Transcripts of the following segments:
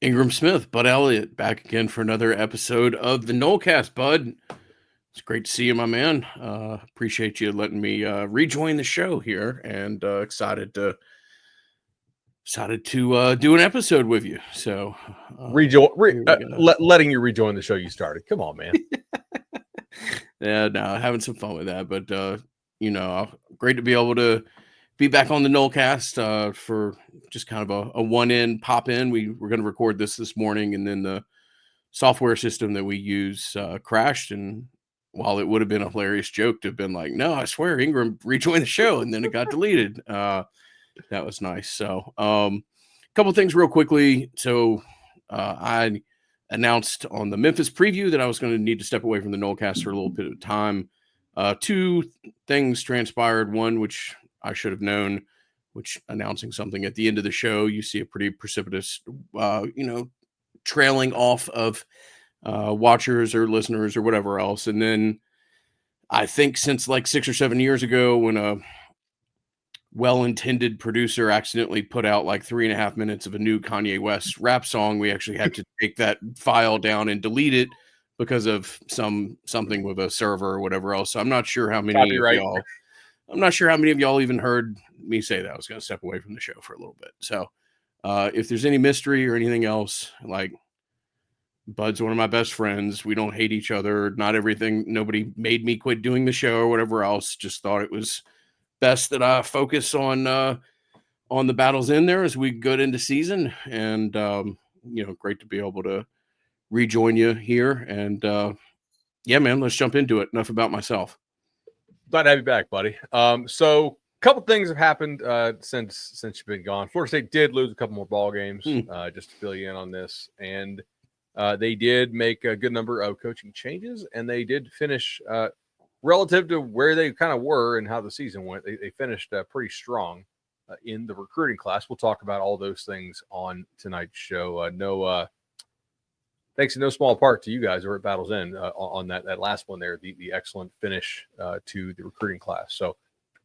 Ingram Smith, Bud Elliott, back again for another episode of the Nolecast, Bud. It's great to see you, my man. Appreciate you letting me rejoin the show here, and excited to do an episode with you. So, letting you rejoin the show you started. Come on, man. Yeah, no, having some fun with that, but great to be able to be back on the Nolecast for just kind of a one-in pop-in. We're going to record this morning, and then the software system that we use crashed. And while it would have been a hilarious joke to have been like, no, I swear Ingram rejoined the show, and then it got deleted. That was nice. So a couple things real quickly. So I announced on the Memphis preview that I was going to need to step away from the Nolecast for a little bit of time. Two things transpired. One, which I should have known, which announcing something at the end of the show, you see a pretty precipitous, trailing off of watchers or listeners or whatever else. And then I think since like 6 or 7 years ago, when a well-intended producer accidentally put out like 3.5 minutes of a new Kanye West rap song, we actually had to take that file down and delete it because of something with a server or whatever else. So I'm not sure how many of y'all even heard me say that I was going to step away from the show for a little bit. So if there's any mystery or anything else, like, Bud's one of my best friends. We don't hate each other. Nobody made me quit doing the show or whatever else. Just thought it was best that I focus on the battles in there as we go into season. And, great to be able to rejoin you here. And yeah, man, let's jump into it. Enough about myself. Glad to have you back, buddy. So a couple things have happened since you've been gone. Florida State did lose a couple more ball games, just to fill you in on this. And they did make a good number of coaching changes, and they did finish relative to where they kind of were and how the season went. They finished pretty strong in the recruiting class. We'll talk about all those things on tonight's show. Thanks in no small part to you guys over at Battle's End on that last one there, the excellent finish to the recruiting class. So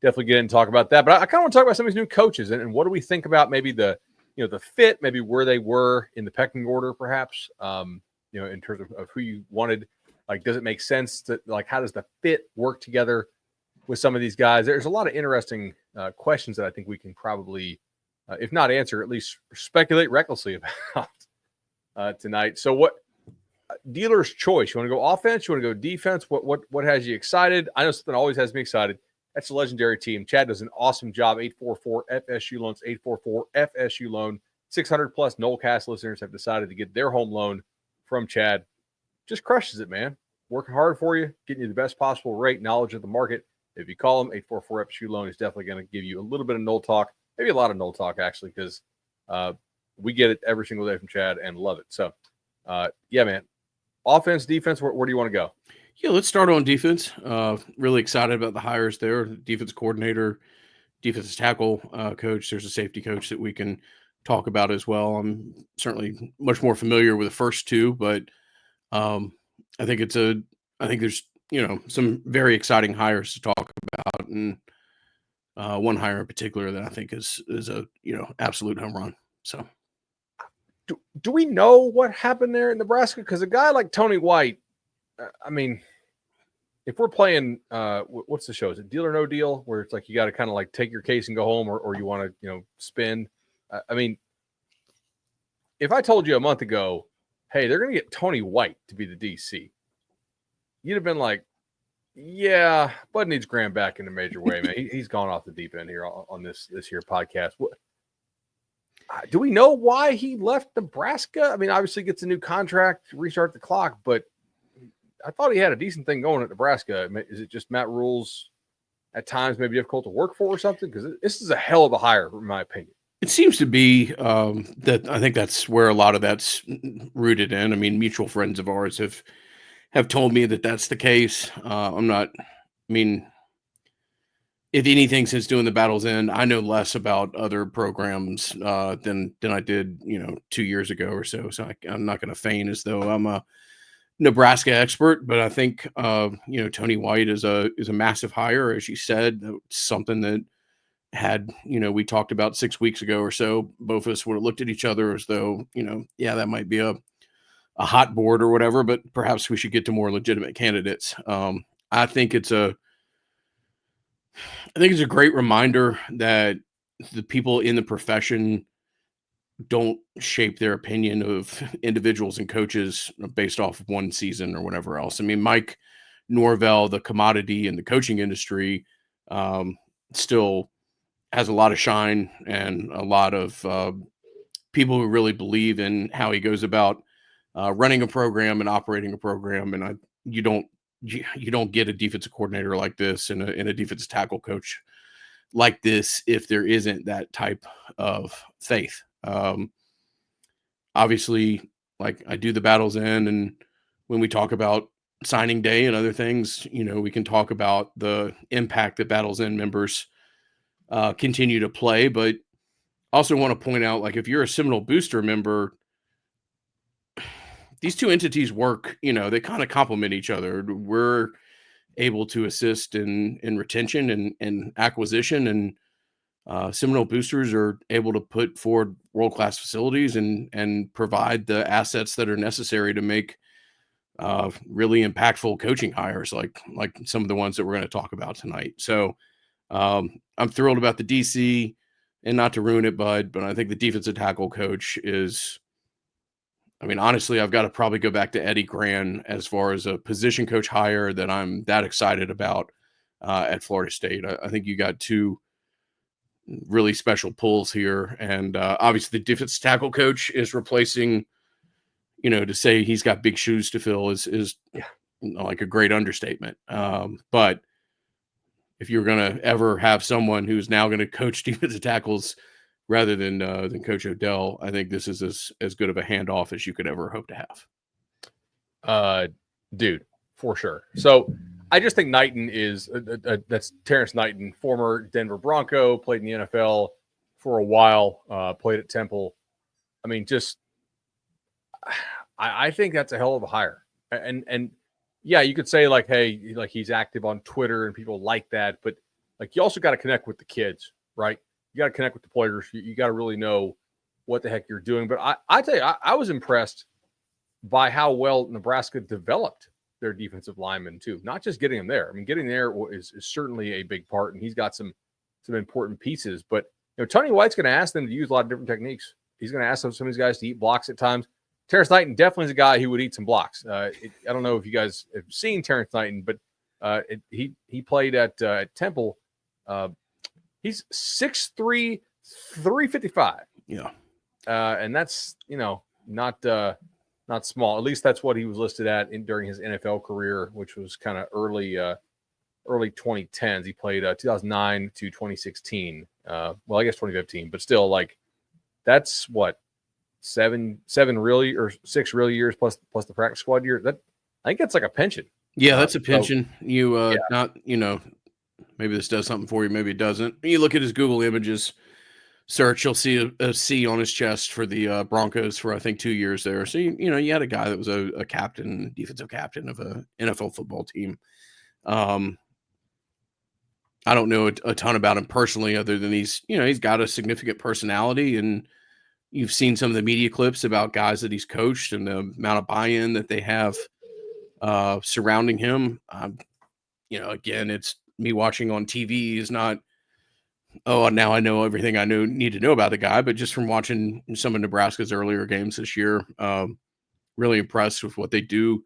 definitely get in and talk about that. But I kind of want to talk about some of these new coaches and what do we think about maybe the fit, maybe where they were in the pecking order, perhaps, in terms of who you wanted. Like, does it make sense to, like, how does the fit work together with some of these guys? There's a lot of interesting questions that I think we can probably, if not answer, at least speculate recklessly about tonight. So what dealer's choice? You want to go offense? You want to go defense? What has you excited? I know something always has me excited. That's a legendary team. Chad does an awesome job. 844 FSU Loans, 844 FSU Loan. 600 plus Nolecast listeners have decided to get their home loan from Chad. Just crushes it, man. Working hard for you, getting you the best possible rate, knowledge of the market. If you call him, 844 FSU Loan, he's definitely going to give you a little bit of Nole talk, maybe a lot of Nole talk, actually, because we get it every single day from Chad and love it. So, yeah, man. Offense, defense, where do you want to go? Yeah, let's start on defense. Really excited about the hires there. Defense coordinator, defensive tackle coach. There's a safety coach that we can talk about as well. I'm certainly much more familiar with the first two, but I think there's some very exciting hires to talk about, and one hire in particular that I think is a absolute home run. So, do we know what happened there in Nebraska? Because a guy like Tony White, I mean, if we're playing, what's the show? Is it Deal or No Deal, where it's like you got to kind of like take your case and go home, or you want to spin? I mean, if I told you a month ago, hey, they're going to get Tony White to be the DC, you'd have been like, yeah, Bud needs Graham back in a major way, man. He's gone off the deep end here on this here podcast. Do we know why he left Nebraska? I mean, obviously gets a new contract, restart the clock, but I thought he had a decent thing going at Nebraska. Is it just Matt Rule's at times maybe difficult to work for or something? Because this is a hell of a hire, in my opinion. It seems to be that I think that's where a lot of that's rooted in. I mean, mutual friends of ours have told me that that's the case. If anything, since doing the Battle's End, I know less about other programs than I did, 2 years ago or so. So I'm not going to feign as though I'm a Nebraska expert, but I think Tony White is a massive hire, as you said. Something that had, we talked about 6 weeks ago or so, both of us would have looked at each other as though, yeah, that might be a hot board or whatever, but perhaps we should get to more legitimate candidates. I think it's a great reminder that the people in the profession don't shape their opinion of individuals and coaches based off of one season or whatever else. I mean, Mike Norvell, the commodity in the coaching industry, still has a lot of shine and a lot of people who really believe in how he goes about running a program and operating a program. And you don't get a defensive coordinator like this and a defensive tackle coach like this if there isn't that type of faith. Obviously, like I do the Battles End, and when we talk about signing day and other things, we can talk about the impact that Battles End members continue to play, but also want to point out, like, if you're a Seminole Booster member, these two entities work, they kind of complement each other. We're able to assist in retention and acquisition, and Seminole Boosters are able to put forward world-class facilities and provide the assets that are necessary to make really impactful coaching hires, like some of the ones that we're going to talk about tonight. So I'm thrilled about the DC, and not to ruin it, Bud, but I think the defensive tackle coach is, I mean, honestly, I've got to probably go back to Eddie Gran as far as a position coach hire that I'm that excited about at Florida State. I think you got two really special pulls here. And obviously the defensive tackle coach is replacing, to say he's got big shoes to fill is like a great understatement. But if you're going to ever have someone who's now going to coach defensive tackles rather than Coach Odell, I think this is as good of a handoff as you could ever hope to have. Dude, for sure. So I just think Knighton is that's Terrence Knighton, former Denver Bronco, played in the NFL for a while, played at Temple. I mean, just I think that's a hell of a hire. And yeah, you could say like, hey, like he's active on Twitter and people like that, but like you also got to connect with the kids, right? You got to connect with the players. You got to really know what the heck you're doing. But I tell you, I was impressed by how well Nebraska developed their defensive linemen too. Not just getting them there. I mean, getting there is certainly a big part, and he's got some important pieces. But Tony White's going to ask them to use a lot of different techniques. He's going to ask some of these guys to eat blocks at times. Terrence Knighton definitely is a guy who would eat some blocks. I don't know if you guys have seen Terrence Knighton, but he played at Temple. He's 6'3", 355. Yeah. And that's, not small. At least that's what he was listed at during his NFL career, which was kind of early 2010s. He played 2009 to 2016. Well, I guess 2015, but still, like, that's what, seven really, or 6 real years plus the practice squad year. That, I think that's like a pension. Yeah, that's a pension. So, not, maybe this does something for you, maybe it doesn't. You look at his Google Images search, you'll see a C on his chest for the Broncos for, I think, 2 years there. So, you had a guy that was a captain, defensive captain of a NFL football team. I don't know a ton about him personally, other than he's got a significant personality, and you've seen some of the media clips about guys that he's coached and the amount of buy-in that they have surrounding him. Again, it's me watching on TV is not, oh, now I know everything I need to know about the guy, but just from watching some of Nebraska's earlier games this year, really impressed with what they do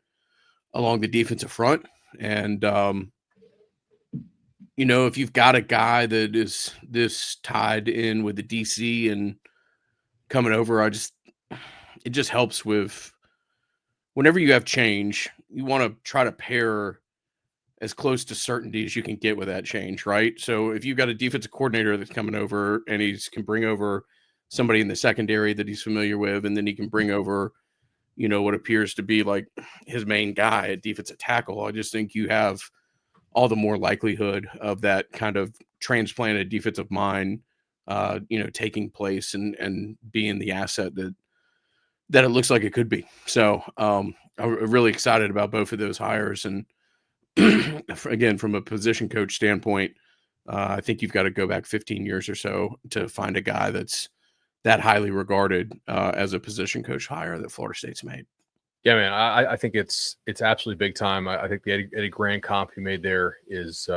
along the defensive front. And, if you've got a guy that is this tied in with the DC and coming over, it just helps with whenever you have change, you want to try to pair as close to certainty as you can get with that change, right? So if you've got a defensive coordinator that's coming over and he can bring over somebody in the secondary that he's familiar with, and then he can bring over, what appears to be like his main guy at defensive tackle, I just think you have all the more likelihood of that kind of transplanted defensive mind, taking place and being the asset that it looks like it could be. So I'm really excited about both of those hires. And again, from a position coach standpoint, I think you've got to go back 15 years or so to find a guy that's that highly regarded as a position coach hire that Florida State's made. Yeah, man, I think it's absolutely big time. I think the Eddie Grant comp he made there is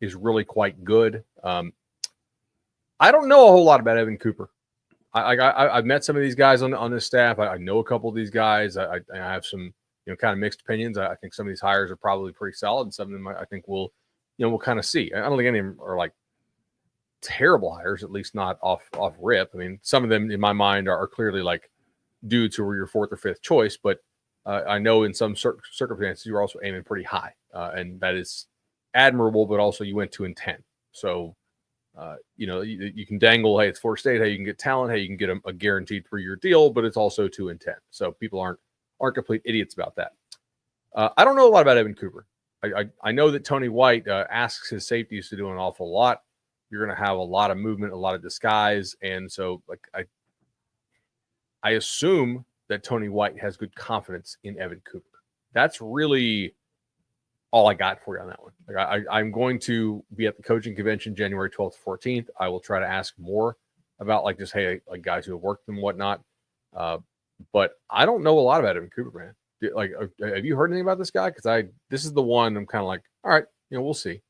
really quite good. I don't know a whole lot about Evan Cooper. I've met some of these guys on this staff. I know a couple of these guys. I have some kind of mixed opinions. I think some of these hires are probably pretty solid, and some of them I think we'll kind of see. I don't think any of them are like terrible hires, at least not off rip. I mean, some of them in my mind are clearly like dudes who were your fourth or fifth choice, but I know in some circumstances you're also aiming pretty high, and that is admirable. But also you went 2-10, so you can dangle, hey, it's Florida State, hey, you can get talent, hey, you can get a guaranteed 3-year deal, but it's also 2-10. So people aren't complete idiots about that. I don't know a lot about Evan Cooper. I know that Tony White asks his safeties to do an awful lot. You're going to have a lot of movement, a lot of disguise, and so like I assume that Tony White has good confidence in Evan Cooper. That's really all I got for you on that one. Like I'm going to be at the coaching convention January 12th, 14th. I will try to ask more about like just, hey, like guys who have worked and whatnot. But I don't know a lot about Evan Cooper, man. Like, have you heard anything about this guy? Because this is the one I'm kind of like, all right, we'll see.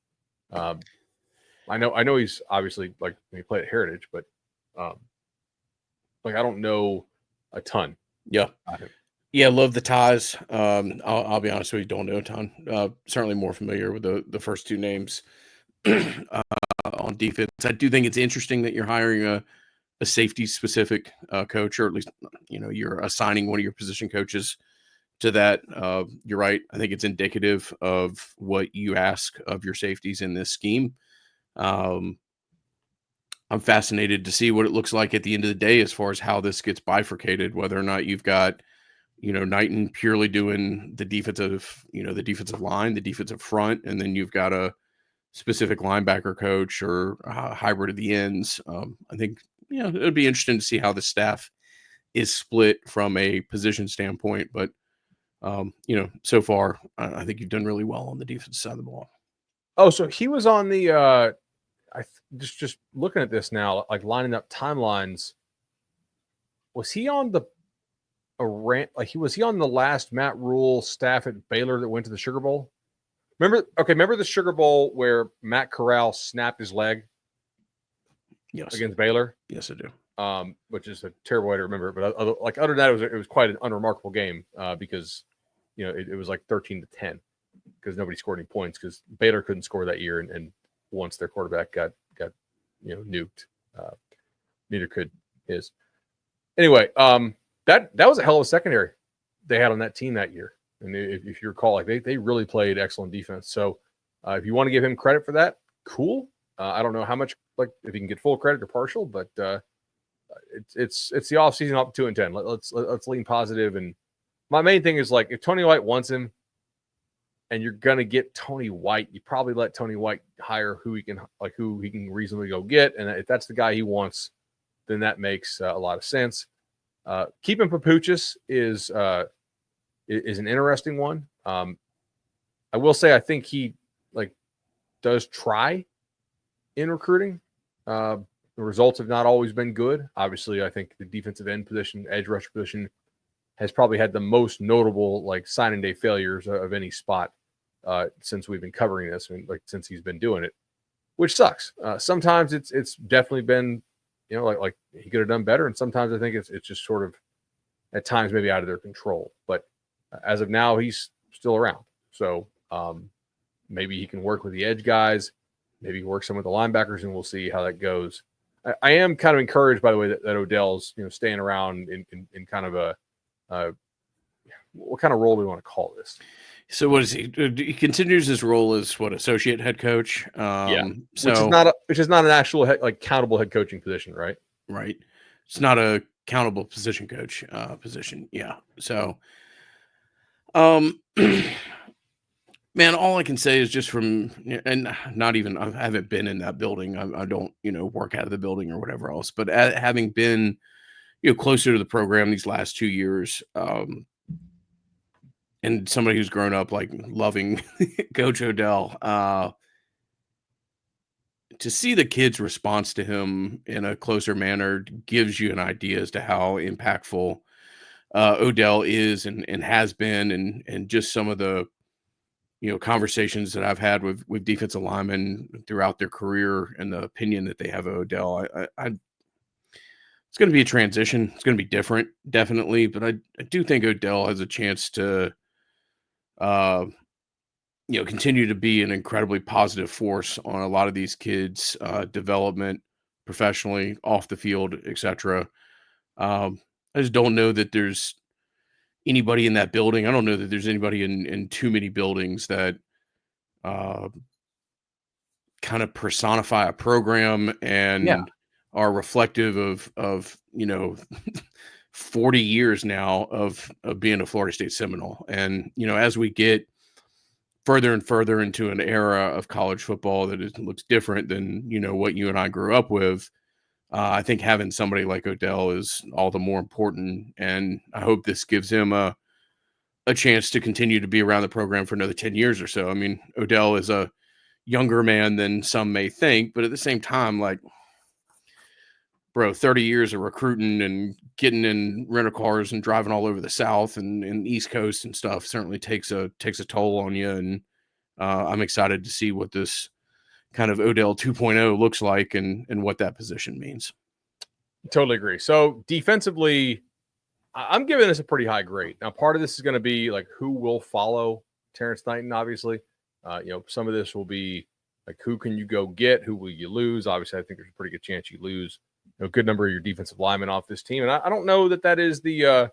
I know he's obviously like he played at Heritage, but like I don't know a ton. Yeah. Yeah, love the ties. I'll be honest with you, don't know a ton. Certainly more familiar with the first two names on defense. I do think it's interesting that you're hiring a safety specific coach, or at least you're assigning one of your position coaches to that. You're right. I think it's indicative of what you ask of your safeties in this scheme. I'm fascinated to see what it looks like at the end of the day as far as how this gets bifurcated, whether or not you've got Knighton purely doing the defensive line, the defensive front, and then you've got a specific linebacker coach or a hybrid of the ends. I think, it'd be interesting to see how the staff is split from a position standpoint, but so far I think you've done really well on the defensive side of the ball. Oh, so he was on the, just looking at this now, like lining up timelines. Was he on was he on the last Matt Rule staff at Baylor that went to the Sugar Bowl? Remember the Sugar Bowl where Matt Corral snapped his leg? Yes. Against Baylor? Yes, I do. Which is a terrible way to remember it. But other than that, it was quite an unremarkable game because it was like 13-10 because nobody scored any points because Baylor couldn't score that year, and once their quarterback got nuked, neither could his. Anyway, that was a hell of a secondary they had on that team that year. And if you recall, like they really played excellent defense. So if you want to give him credit for that, cool. I don't know how much, like if he can get full credit or partial, but it's the offseason up to 2-10. Let's lean positive. And my main thing is like if Tony White wants him and you're gonna get Tony White, you probably let Tony White hire who he can reasonably go get. And if that's the guy he wants, then that makes a lot of sense. Keeping Papuchis is an interesting one. I will say I think he does try in recruiting. The results have not always been good. Obviously, I think the defensive end position, edge rusher position, has probably had the most notable signing day failures of any spot since we've been covering this. I mean, since he's been doing it, which sucks. Sometimes it's definitely been like he could have done better, and sometimes I think it's just sort of at times maybe out of their control. But as of now, he's still around. So maybe he can work with the edge guys, maybe work some with the linebackers, and we'll see how that goes. I am kind of encouraged, by the way, that Odell's staying around in kind of a what kind of role do we want to call this? So what is he? He continues his role as associate head coach. Which is not an actual countable head coaching position, right? Right. It's not a countable position coach position. Yeah. So, man, all I can say is just from, and not even, I haven't been in that building. I don't, work out of the building or whatever else, but having been, closer to the program these last 2 years, and somebody who's grown up loving Coach Odell, to see the kids' response to him in a closer manner gives you an idea as to how impactful Odell is and has been, and just some of the conversations that I've had with defensive linemen throughout their career and the opinion that they have of Odell. It's going to be a transition. It's going to be different, definitely, but I do think Odell has a chance to uh, continue to be an incredibly positive force on a lot of these kids' development professionally, off the field, etc. I just don't know that there's anybody in that building. I don't know that there's anybody in too many buildings that uh, kind of personify a program Yeah. and are reflective of 40 years now of being a Florida State Seminole. And as we get further and further into an era of college football that looks different than what you and I grew up with, I think having somebody like Odell is all the more important. And I hope this gives him a chance to continue to be around the program for another 10 years or so. I mean, Odell is a younger man than some may think, but at the same time, like, bro, 30 years of recruiting and getting in rental cars and driving all over the South and East Coast and stuff certainly takes a toll on you. And I'm excited to see what this kind of Odell 2.0 looks like and what that position means. Totally agree. So defensively, I'm giving this a pretty high grade. Now, part of this is going to be like who will follow Terrence Knighton, obviously. Some of this will be like who can you go get? Who will you lose? Obviously, I think there's a pretty good chance you lose a good number of your defensive linemen off this team. And I don't know that is the I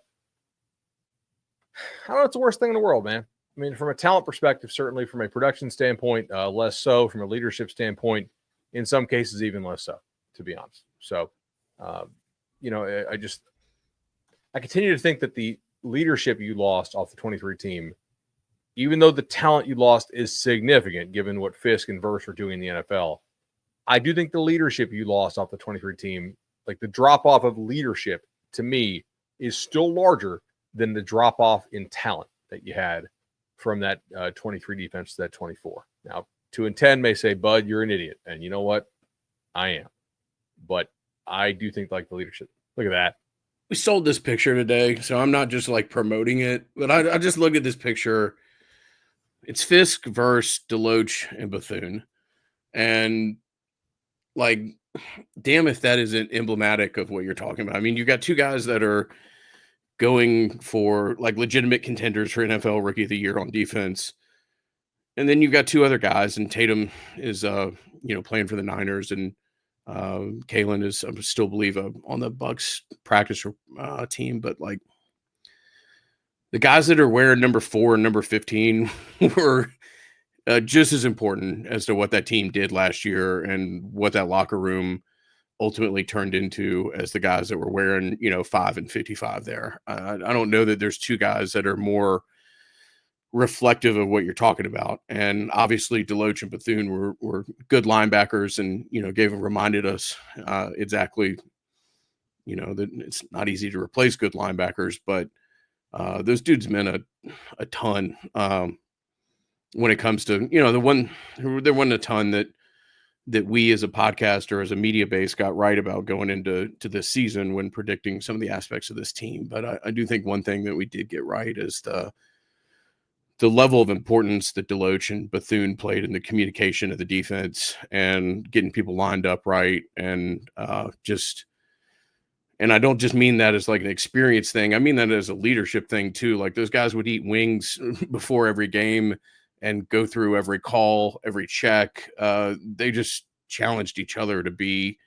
don't know it's the worst thing in the world, man. I mean, from a talent perspective, certainly from a production standpoint, less so. From a leadership standpoint, in some cases, even less so, to be honest. So, I continue to think that the leadership you lost off the 23 team, even though the talent you lost is significant, given what Fisk and Verse are doing in the NFL, I do think the leadership you lost off the 23 team, like the drop off of leadership to me, is still larger than the drop off in talent that you had from that 23 defense to that 24. Now, 2 and 10 may say, Bud, you're an idiot. And you know what? I am. But I do think like the leadership. Look at that. We sold this picture today, so I'm not just like promoting it, but I just look at this picture. It's Fisk versus Deloach and Bethune. And like, damn if that isn't emblematic of what you're talking about. I mean, you've got two guys that are going for like legitimate contenders for NFL Rookie of the Year on defense. And then you've got two other guys, and Tatum is playing for the Niners, and Kalen is, I still believe, on the Bucks practice team. But like the guys that are wearing number 4 and number 15 were just as important as to what that team did last year and what that locker room ultimately turned into as the guys that were wearing 5 and 55 there. I don't know that there's two guys that are more reflective of what you're talking about. And obviously Deloach and Bethune were good linebackers and reminded us exactly that it's not easy to replace good linebackers, but those dudes meant a ton when it comes to there wasn't a ton that we as a podcast or as a media base got right about going into this season when predicting some of the aspects of this team. But I do think one thing that we did get right is the level of importance that Deloach and Bethune played in the communication of the defense and getting people lined up right. And and I don't just mean that as like an experience thing. I mean that as a leadership thing too. Like those guys would eat wings before every game and go through every call, every check. They just challenged each other to be,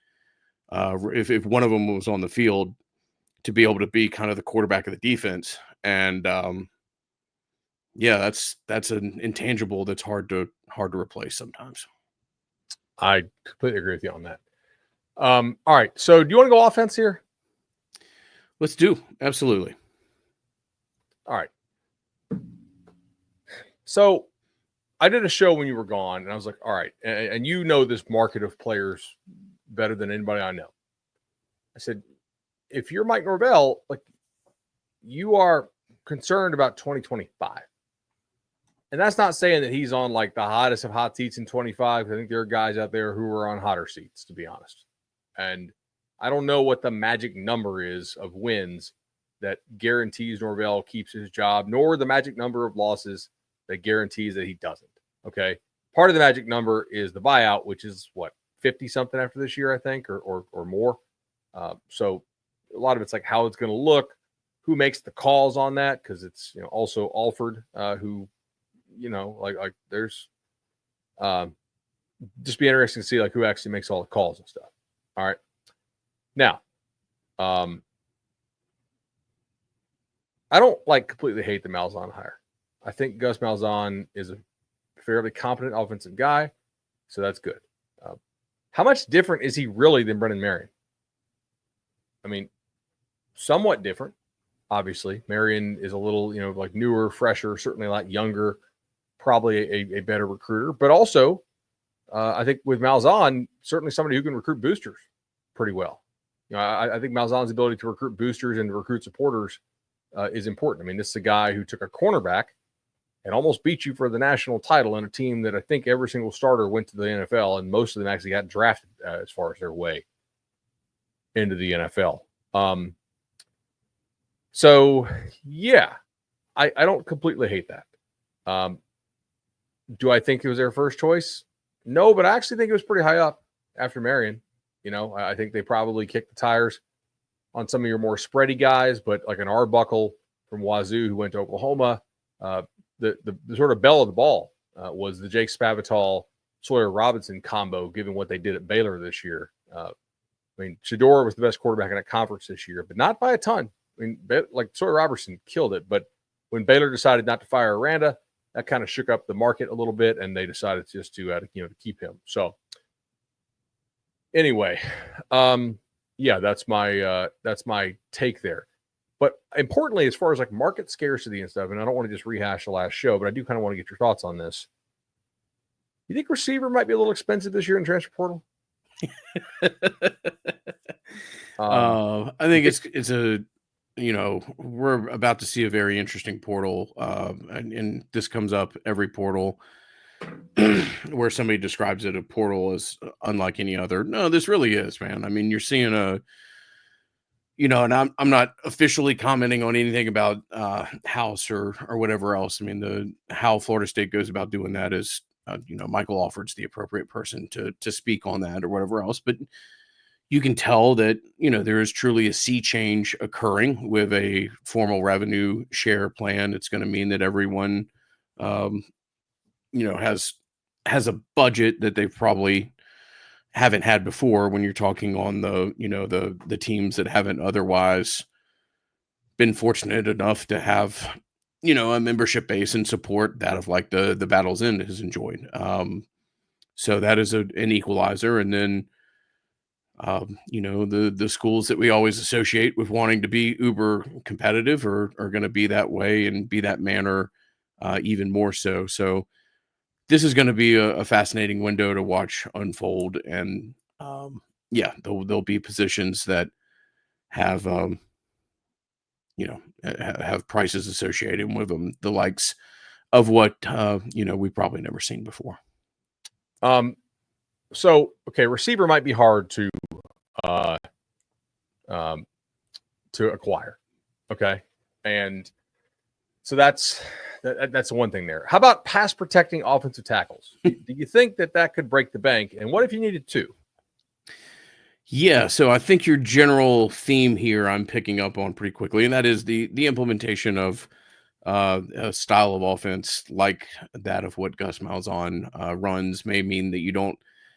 if one of them was on the field, to be able to be kind of the quarterback of the defense. And that's an intangible that's hard to replace sometimes. I completely agree with you on that. All right. So do you want to go offense here? Let's do. Absolutely. All right. So I did a show when you were gone, and I was like, all right, and you know this market of players better than anybody I know. I said, if you're Mike Norvell, like you are concerned about 2025. And that's not saying that he's on like the hottest of hot seats in 25. I think there are guys out there who are on hotter seats, to be honest. And I don't know what the magic number is of wins that guarantees Norvell keeps his job, nor the magic number of losses that guarantees that he doesn't. Okay. Part of the magic number is the buyout, which is what, 50 something after this year, I think, or more. So a lot of it's like how it's going to look, who makes the calls on that, because it's also Alford, who like there's just be interesting to see like who actually makes all the calls and stuff. All right. Now, I don't like completely hate the Malzahn hire. I think Gus Malzahn is a fairly competent offensive guy, so that's good. How much different is he really than Brennan Marion? I mean, somewhat different, obviously. Marion is a little, like newer, fresher, certainly a lot younger, probably a better recruiter. But also, I think with Malzahn, certainly somebody who can recruit boosters pretty well. I think Malzahn's ability to recruit boosters and to recruit supporters is important. I mean, this is a guy who took a cornerback and almost beat you for the national title in a team that I think every single starter went to the NFL, and most of them actually got drafted as far as their way into the NFL. So, yeah, I don't completely hate that. Do I think it was their first choice? No, but I actually think it was pretty high up after Marion. I think they probably kicked the tires on some of your more spready guys, but like an Arbuckle from Wazoo who went to Oklahoma, the sort of belle of the ball was the Jake Spavital, Sawyer Robinson combo, given what they did at Baylor this year. I mean, Shedeur was the best quarterback in that conference this year, but not by a ton. I mean, like Sawyer Robertson killed it, but when Baylor decided not to fire Aranda, that kind of shook up the market a little bit, and they decided just to keep him. So anyway, yeah, that's my take there. But importantly, as far as like market scarcity and stuff, and I don't want to just rehash the last show, but I do kind of want to get your thoughts on this. You think receiver might be a little expensive this year in transfer portal? I think it's a we're about to see a very interesting portal, and this comes up every portal where somebody describes it a portal as unlike any other. No, this really is, man. I mean, you're seeing and I'm not officially commenting on anything about House or whatever else. I mean, how Florida State goes about doing that is Michael Alford's the appropriate person to speak on that or whatever else, but you can tell that, there is truly a sea change occurring with a formal revenue share plan. It's going to mean that everyone, has a budget that they probably haven't had before when you're talking on the teams that haven't otherwise been fortunate enough to have, a membership base and support that of like the Battle's End has enjoyed. So that is an equalizer. And then, the schools that we always associate with wanting to be uber competitive are going to be that way and be that manner even more so. So this is going to be a fascinating window to watch unfold. And yeah, there'll be positions that have, have prices associated with them, the likes of what, we've probably never seen before. So, okay, receiver might be hard to acquire. Okay. And so that's one thing there. How about pass protecting offensive tackles? Do you think that could break the bank? And what if you needed two? Yeah, so I think your general theme here I'm picking up on pretty quickly, and that is the implementation of a style of offense like that of what Gus Malzahn runs may mean that you don't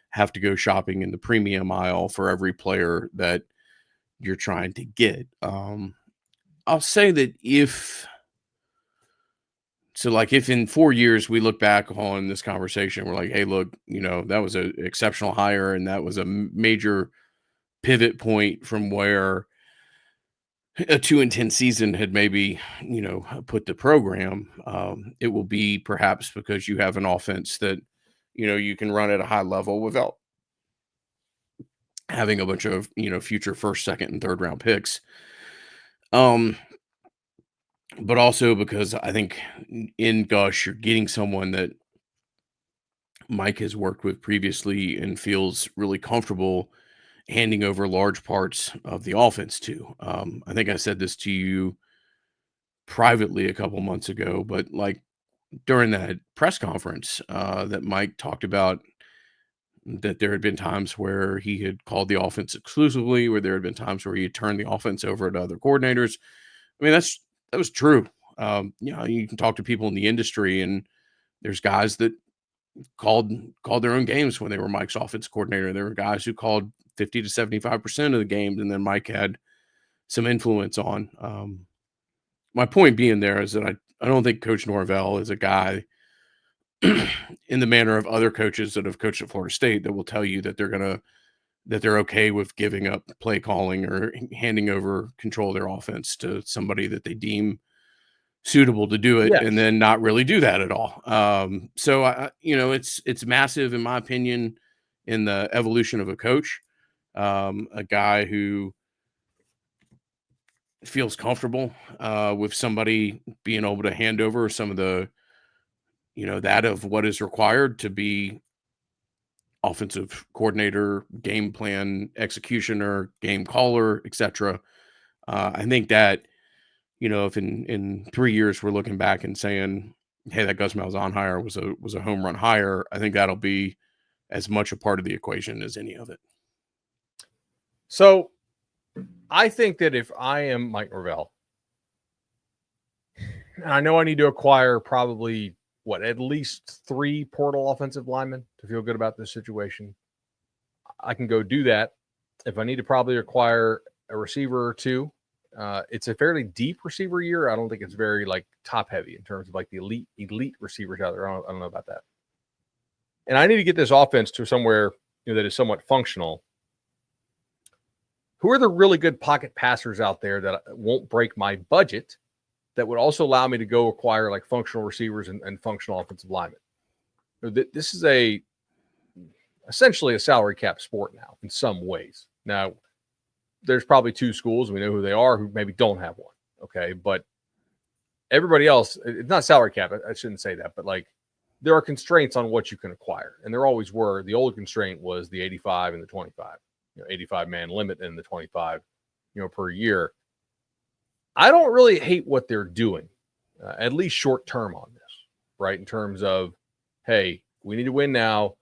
have to go shopping in the premium aisle for every player that you're trying to get. I'll say that if in 4 years we look back on this conversation, we're like, hey, look, that was an exceptional hire, and that was a major pivot point from where a 2-10 season had maybe, put the program. It will be perhaps because you have an offense that, you can run at a high level without having a bunch of, future first, second, and third round picks. but also because I think in Gush, you're getting someone that Mike has worked with previously and feels really comfortable handing over large parts of the offense to. I think I said this to you privately a couple months ago, but like during that press conference that Mike talked about, that there had been times where he had called the offense exclusively, where there had been times where he had turned the offense over to other coordinators. I mean, that was true. You can talk to people in the industry, and there's guys that called their own games when they were Mike's offense coordinator. There were guys who called 50 to 75% of the games, and then Mike had some influence on. My point being there is that I don't think Coach Norvell is a guy in the manner of other coaches that have coached at Florida State that will tell you that they're okay with giving up play calling or handing over control of their offense to somebody that they deem suitable to do it, and Yes. then not really do that at all. So it's massive in my opinion in the evolution of a coach, a guy who feels comfortable with somebody being able to hand over some of the, that of what is required to be offensive coordinator, game plan executioner, game caller, etc. I think that, if in 3 years we're looking back and saying, hey, that Gus Malzahn hire was a home run hire, I think that'll be as much a part of the equation as any of it. So I think that if I am Mike Norvell, and I know I need to acquire probably at least 3 portal offensive linemen to feel good about this situation. I can go do that. If I need to probably acquire a receiver or 2, it's a fairly deep receiver year. I don't think it's very like top heavy in terms of like the elite receivers out there. I don't know about that. And I need to get this offense to somewhere that is somewhat functional. Who are the really good pocket passers out there that won't break my budget, that would also allow me to go acquire like functional receivers and functional offensive linemen? This is essentially a salary cap sport now in some ways. Now, there's probably 2 schools, we know who they are, who maybe don't have one. Okay. But everybody else, it's not salary cap. I shouldn't say that, but like there are constraints on what you can acquire. And there always were. The old constraint was the 85 and the 25, 85 man limit and the 25, per year. I don't really hate what they're doing, at least short term on this, right? In terms of, hey, we need to win now.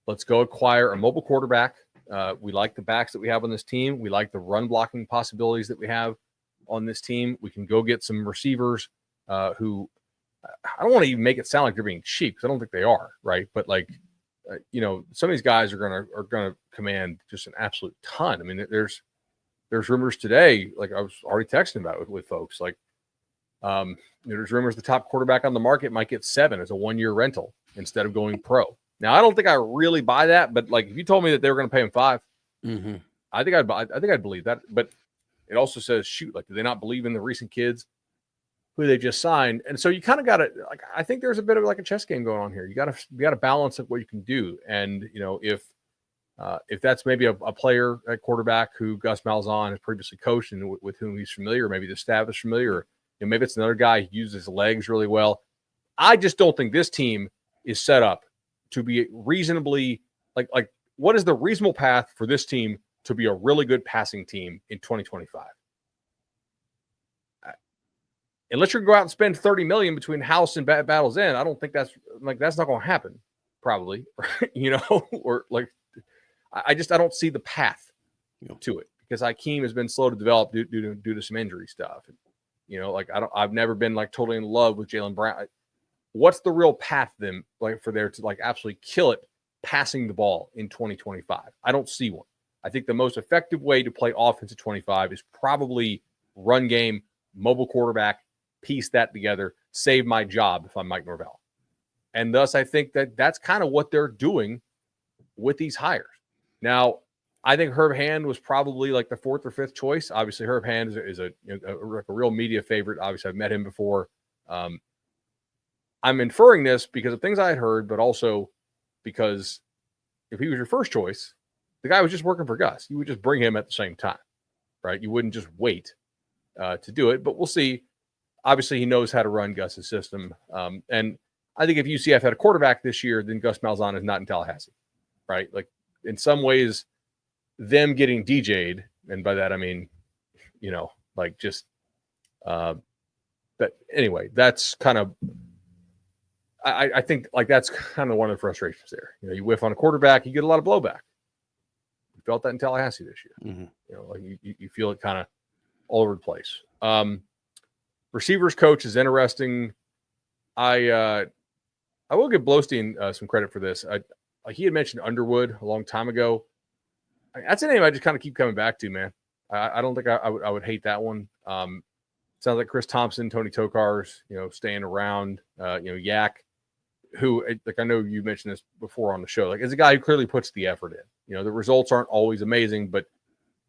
Let's go acquire a mobile quarterback. We like the backs that we have on this team. We like the run blocking possibilities that we have on this team. We can go get some receivers who, I don't want to even make it sound like they're being cheap, because I don't think they are, right? But like, some of these guys are gonna command just an absolute ton. I mean, there's rumors today, like I was already texting about it with folks, like there's rumors the top quarterback on the market might get 7 as a 1-year rental instead of going pro. Now, I don't think I really buy that, but like if you told me that they were going to pay him 5, I think I'd believe that. But it also says, shoot, like, do they not believe in the recent kids who they just signed? And so you kind of got to, like, I think there's a bit of like a chess game going on here. You got to balance what you can do. And if that's maybe a player at quarterback who Gus Malzahn has previously coached and with whom he's familiar, maybe the staff is familiar, or maybe it's another guy who uses his legs really well. I just don't think this team is set up to be reasonably like what is the reasonable path for this team to be a really good passing team in 2025? Unless you're going to go out and spend $30 million between House and Battle's End, I don't think that's not going to happen, probably, or like I don't see the path to it, because Hakeem has been slow to develop due to some injury stuff. I've never been like totally in love with Jaylen Brown. What's the real path then, like for there to like absolutely kill it passing the ball in 2025? I don't see one. I think the most effective way to play offense at 25 is probably run game, mobile quarterback, piece that together, save my job if I'm Mike Norvell. And thus, I think that's kind of what they're doing with these hires. Now, I think Herb Hand was probably like the 4th or 5th choice. Obviously, Herb Hand is a real media favorite. Obviously, I've met him before. I'm inferring this because of things I had heard, but also because if he was your first choice, the guy was just working for Gus. You would just bring him at the same time, right? You wouldn't just wait to do it, but we'll see. obviously he knows how to run Gus's system. And I think if UCF had a quarterback this year, then Gus Malzahn is not in Tallahassee, right? Like in some ways, them getting DJ'd, and by that I mean, like just but anyway, that's kind of I think like that's kind of one of the frustrations there. You whiff on a quarterback, you get a lot of blowback. You felt that in Tallahassee this year. Mm-hmm. Like you feel it kind of all over the place. Receivers coach is interesting. I will give Blostein some credit for this. He had mentioned Underwood a long time ago. That's a name I just kind of keep coming back to, man. I don't think I would hate that one. Sounds like Chris Thompson, Tony Tokar's, staying around. Yak, who, like, I know you mentioned this before on the show, like, is a guy who clearly puts the effort in. The results aren't always amazing, but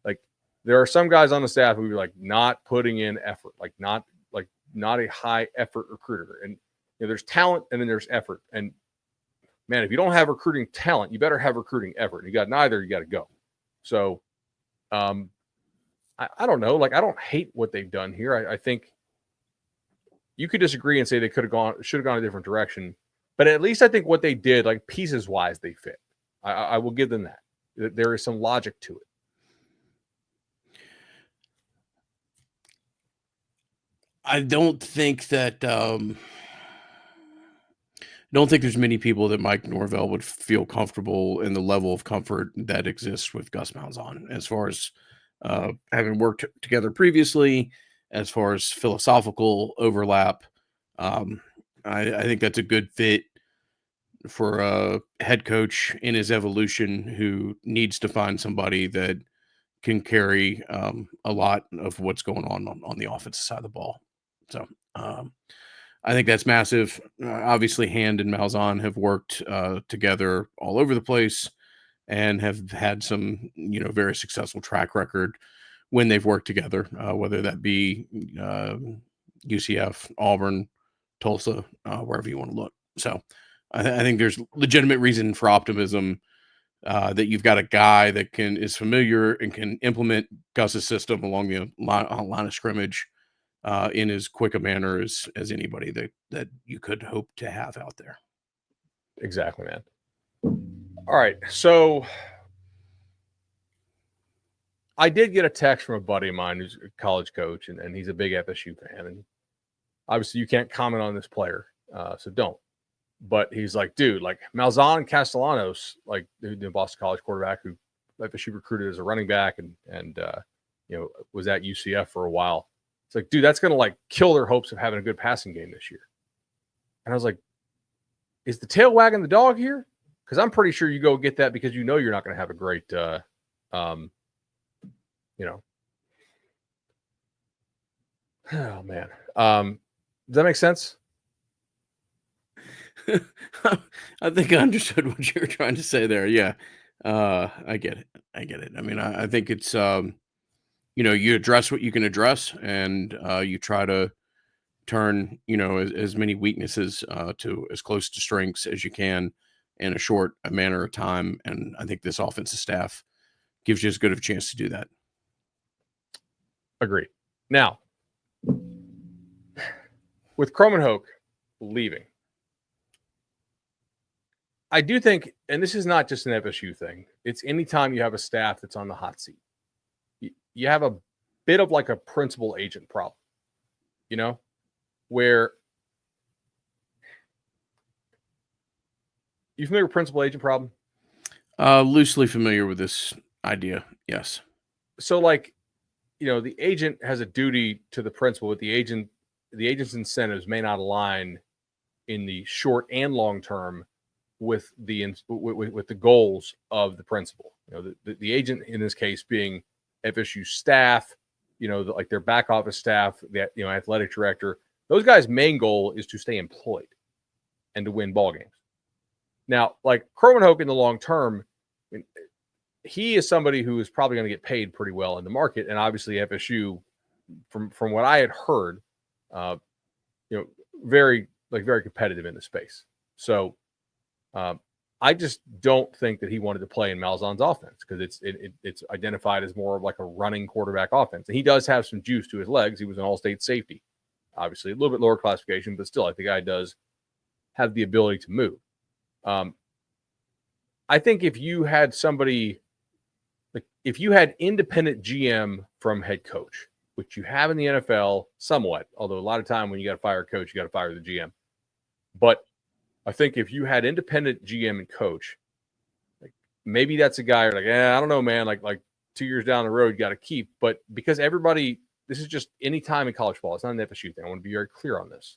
like there are some guys on the staff who are like not putting in effort, not a high effort recruiter. And there's talent and then there's effort. And man, if you don't have recruiting talent, you better have recruiting effort. You got neither, you got to go. So, I don't know. Like, I don't hate what they've done here. I think you could disagree and say they should have gone a different direction. But at least I think what they did, like pieces wise, they fit. I will give them that. There is some logic to it. I don't think that don't think there's many people that Mike Norvell would feel comfortable in the level of comfort that exists with Gus Malzahn, as far as having worked together previously, as far as philosophical overlap. I think that's a good fit for a head coach in his evolution who needs to find somebody that can carry a lot of what's going on the offensive side of the ball. So I think that's massive. Obviously, Hand and Malzahn have worked together all over the place and have had some, very successful track record when they've worked together, whether that be UCF, Auburn, Tulsa, wherever you want to look. So I think there's legitimate reason for optimism that you've got a guy that is familiar and can implement Gus's system along the line of scrimmage in as quick a manner as anybody that you could hope to have out there. Exactly, man. All right. So I did get a text from a buddy of mine who's a college coach, and he's a big FSU fan. And obviously you can't comment on this player, so don't. But he's like, dude, like Malzahn and Castellanos, like the Boston College quarterback who FSU recruited as a running back and was at UCF for a while. It's like, dude, that's going to like kill their hopes of having a good passing game this year. And I was like, is the tail wagging the dog here? Because I'm pretty sure you go get that because you're not going to have a great, oh man. Does that make sense? I think I understood what you were trying to say there. Yeah. I get it. I mean, I think it's, you address what you can address and you try to turn, as many weaknesses to as close to strengths as you can in a short manner of time. And I think this offensive staff gives you as good of a chance to do that. Agreed. Now, with Croman leaving, I do think, and this is not just an FSU thing, it's anytime you have a staff that's on the hot seat. You have a bit of like a principal agent problem, where you familiar with principal agent problem? Loosely familiar with this idea. Yes. So like, the agent has a duty to the principal, but the agent's incentives may not align in the short and long term with the goals of the principal. The agent in this case being FSU staff, like their back office staff, that athletic director. Those guys' main goal is to stay employed and to win ball games. Now, like Croman in the long term, he is somebody who is probably going to get paid pretty well in the market, and obviously FSU, from what I had heard, very competitive in the space. So I just don't think that he wanted to play in Malzahn's offense because it's identified as more of like a running quarterback offense, and he does have some juice to his legs. He was an all-state safety. obviously a little bit lower classification, but still, like the guy does have the ability to move. I think if you had somebody, like if you had independent GM from head coach, which you have in the NFL somewhat, although a lot of time when you got to fire a coach, you got to fire the GM. But I think if you had independent GM and coach, like maybe that's a guy you're like, I don't know, man. Like 2 years down the road, you got to keep. But because everybody, this is just any time in college football. It's not an FSU thing. I want to be very clear on this.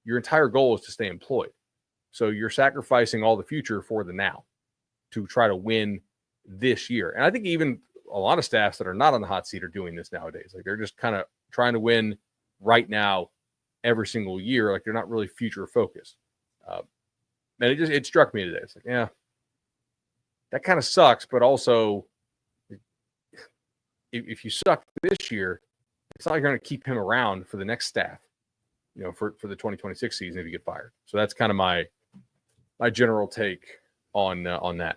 Your entire goal is to stay employed. So you're sacrificing all the future for the now to try to win this year. And I think even a lot of staffs that are not on the hot seat are doing this nowadays. Like they're just kind of trying to win right now every single year. Like they're not really future focused. And it struck me today. It's like, yeah, that kind of sucks. But also, if you suck this year, it's not like you're going to keep him around for the next staff, for the 2026 season if you get fired. So that's kind of my general take on that.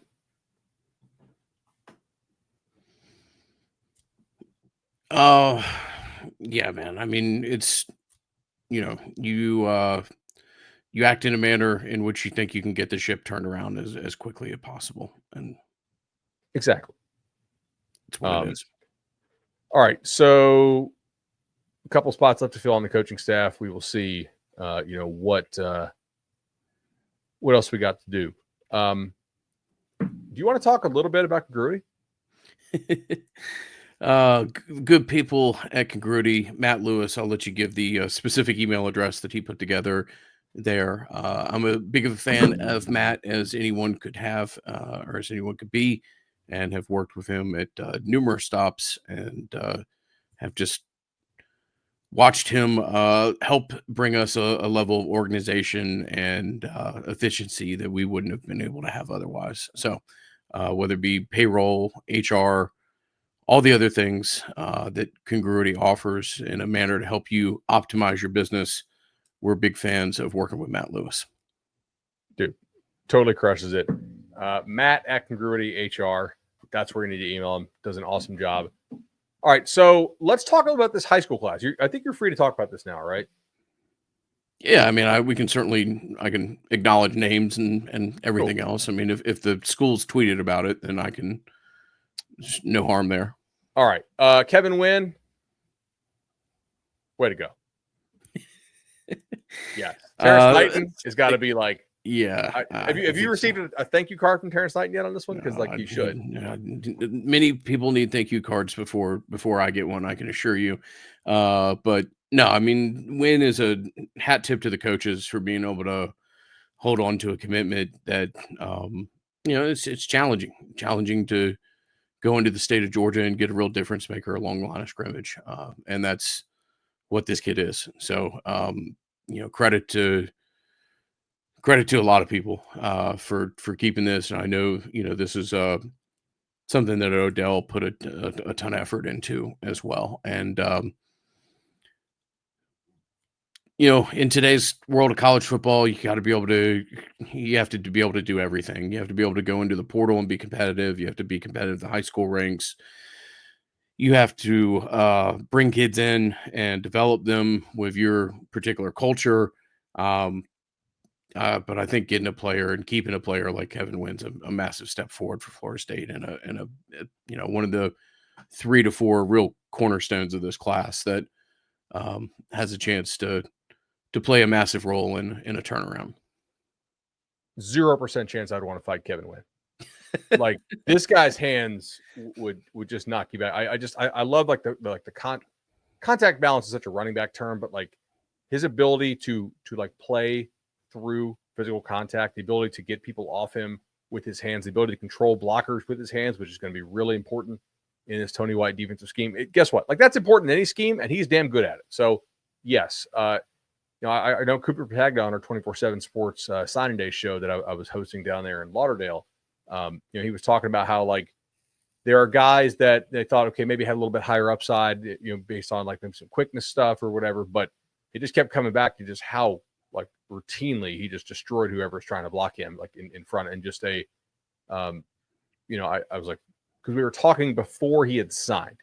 Oh, yeah, man. I mean, it's, you act in a manner in which you think you can get the ship turned around as quickly as possible. And exactly. That's what it is. All right. So a couple spots left to fill on the coaching staff. We will see, what else we got to do. Do you want to talk a little bit about Congruity? Good people at Congruity, Matt Lewis. I'll let you give the specific email address that he put together there. I'm a big of a fan of Matt as anyone could have, or as anyone could be, and have worked with him at numerous stops and have just watched him help bring us a level of organization and efficiency that we wouldn't have been able to have otherwise. So whether it be payroll, HR, all the other things that Congruity offers in a manner to help you optimize your business, we're big fans of working with Matt Lewis. Dude, totally crushes it. Matt at Congruity HR. That's where you need to email him. Does an awesome job. All right, so let's talk about this high school class. I think you're free to talk about this now, right? Yeah, I mean, I can acknowledge names and everything else. I mean, if the school's tweeted about it, then I can. No harm there. All right, Kevin Wynn. Way to go. Yeah, Terrence Knighton has got to be like. Yeah. Have you received a thank you card from Terrence Knighton yet on this one? Because you should. Many people need thank you cards before I get one, I can assure you. But no, I mean, Wynn is a hat tip to the coaches for being able to hold on to a commitment that, it's challenging to go into the state of Georgia and get a real difference maker along the line of scrimmage. And that's what this kid is. So, credit to a lot of people for keeping this. And I know, this is something that Odell put a ton of effort into as well. And, in today's world of college football, you have to be able to do everything. You have to be able to go into the portal and be competitive. You have to be competitive at the high school ranks. You have to bring kids in and develop them with your particular culture. But I think getting a player and keeping a player like Kevin Wynn's a massive step forward for Florida State and a one of the 3 to 4 real cornerstones of this class that has a chance to play a massive role in a turnaround. 0% chance I'd want to fight Kevin Wynn. Like this guy's hands would just knock you back. I love the contact balance is such a running back term, but like his ability to like play through physical contact, the ability to get people off him with his hands, the ability to control blockers with his hands, which is going to be really important in this Tony White defensive scheme. Guess what? Like that's important in any scheme, and he's damn good at it. So yes, I know Cooper Patagna on our 24/7 Sports signing day show that I was hosting down there in Lauderdale. He was talking about how like there are guys that they thought, okay, maybe had a little bit higher upside, based on like some quickness stuff or whatever, but it just kept coming back to just how like routinely he just destroyed whoever was trying to block him like in front, and just I was like, because we were talking before he had signed,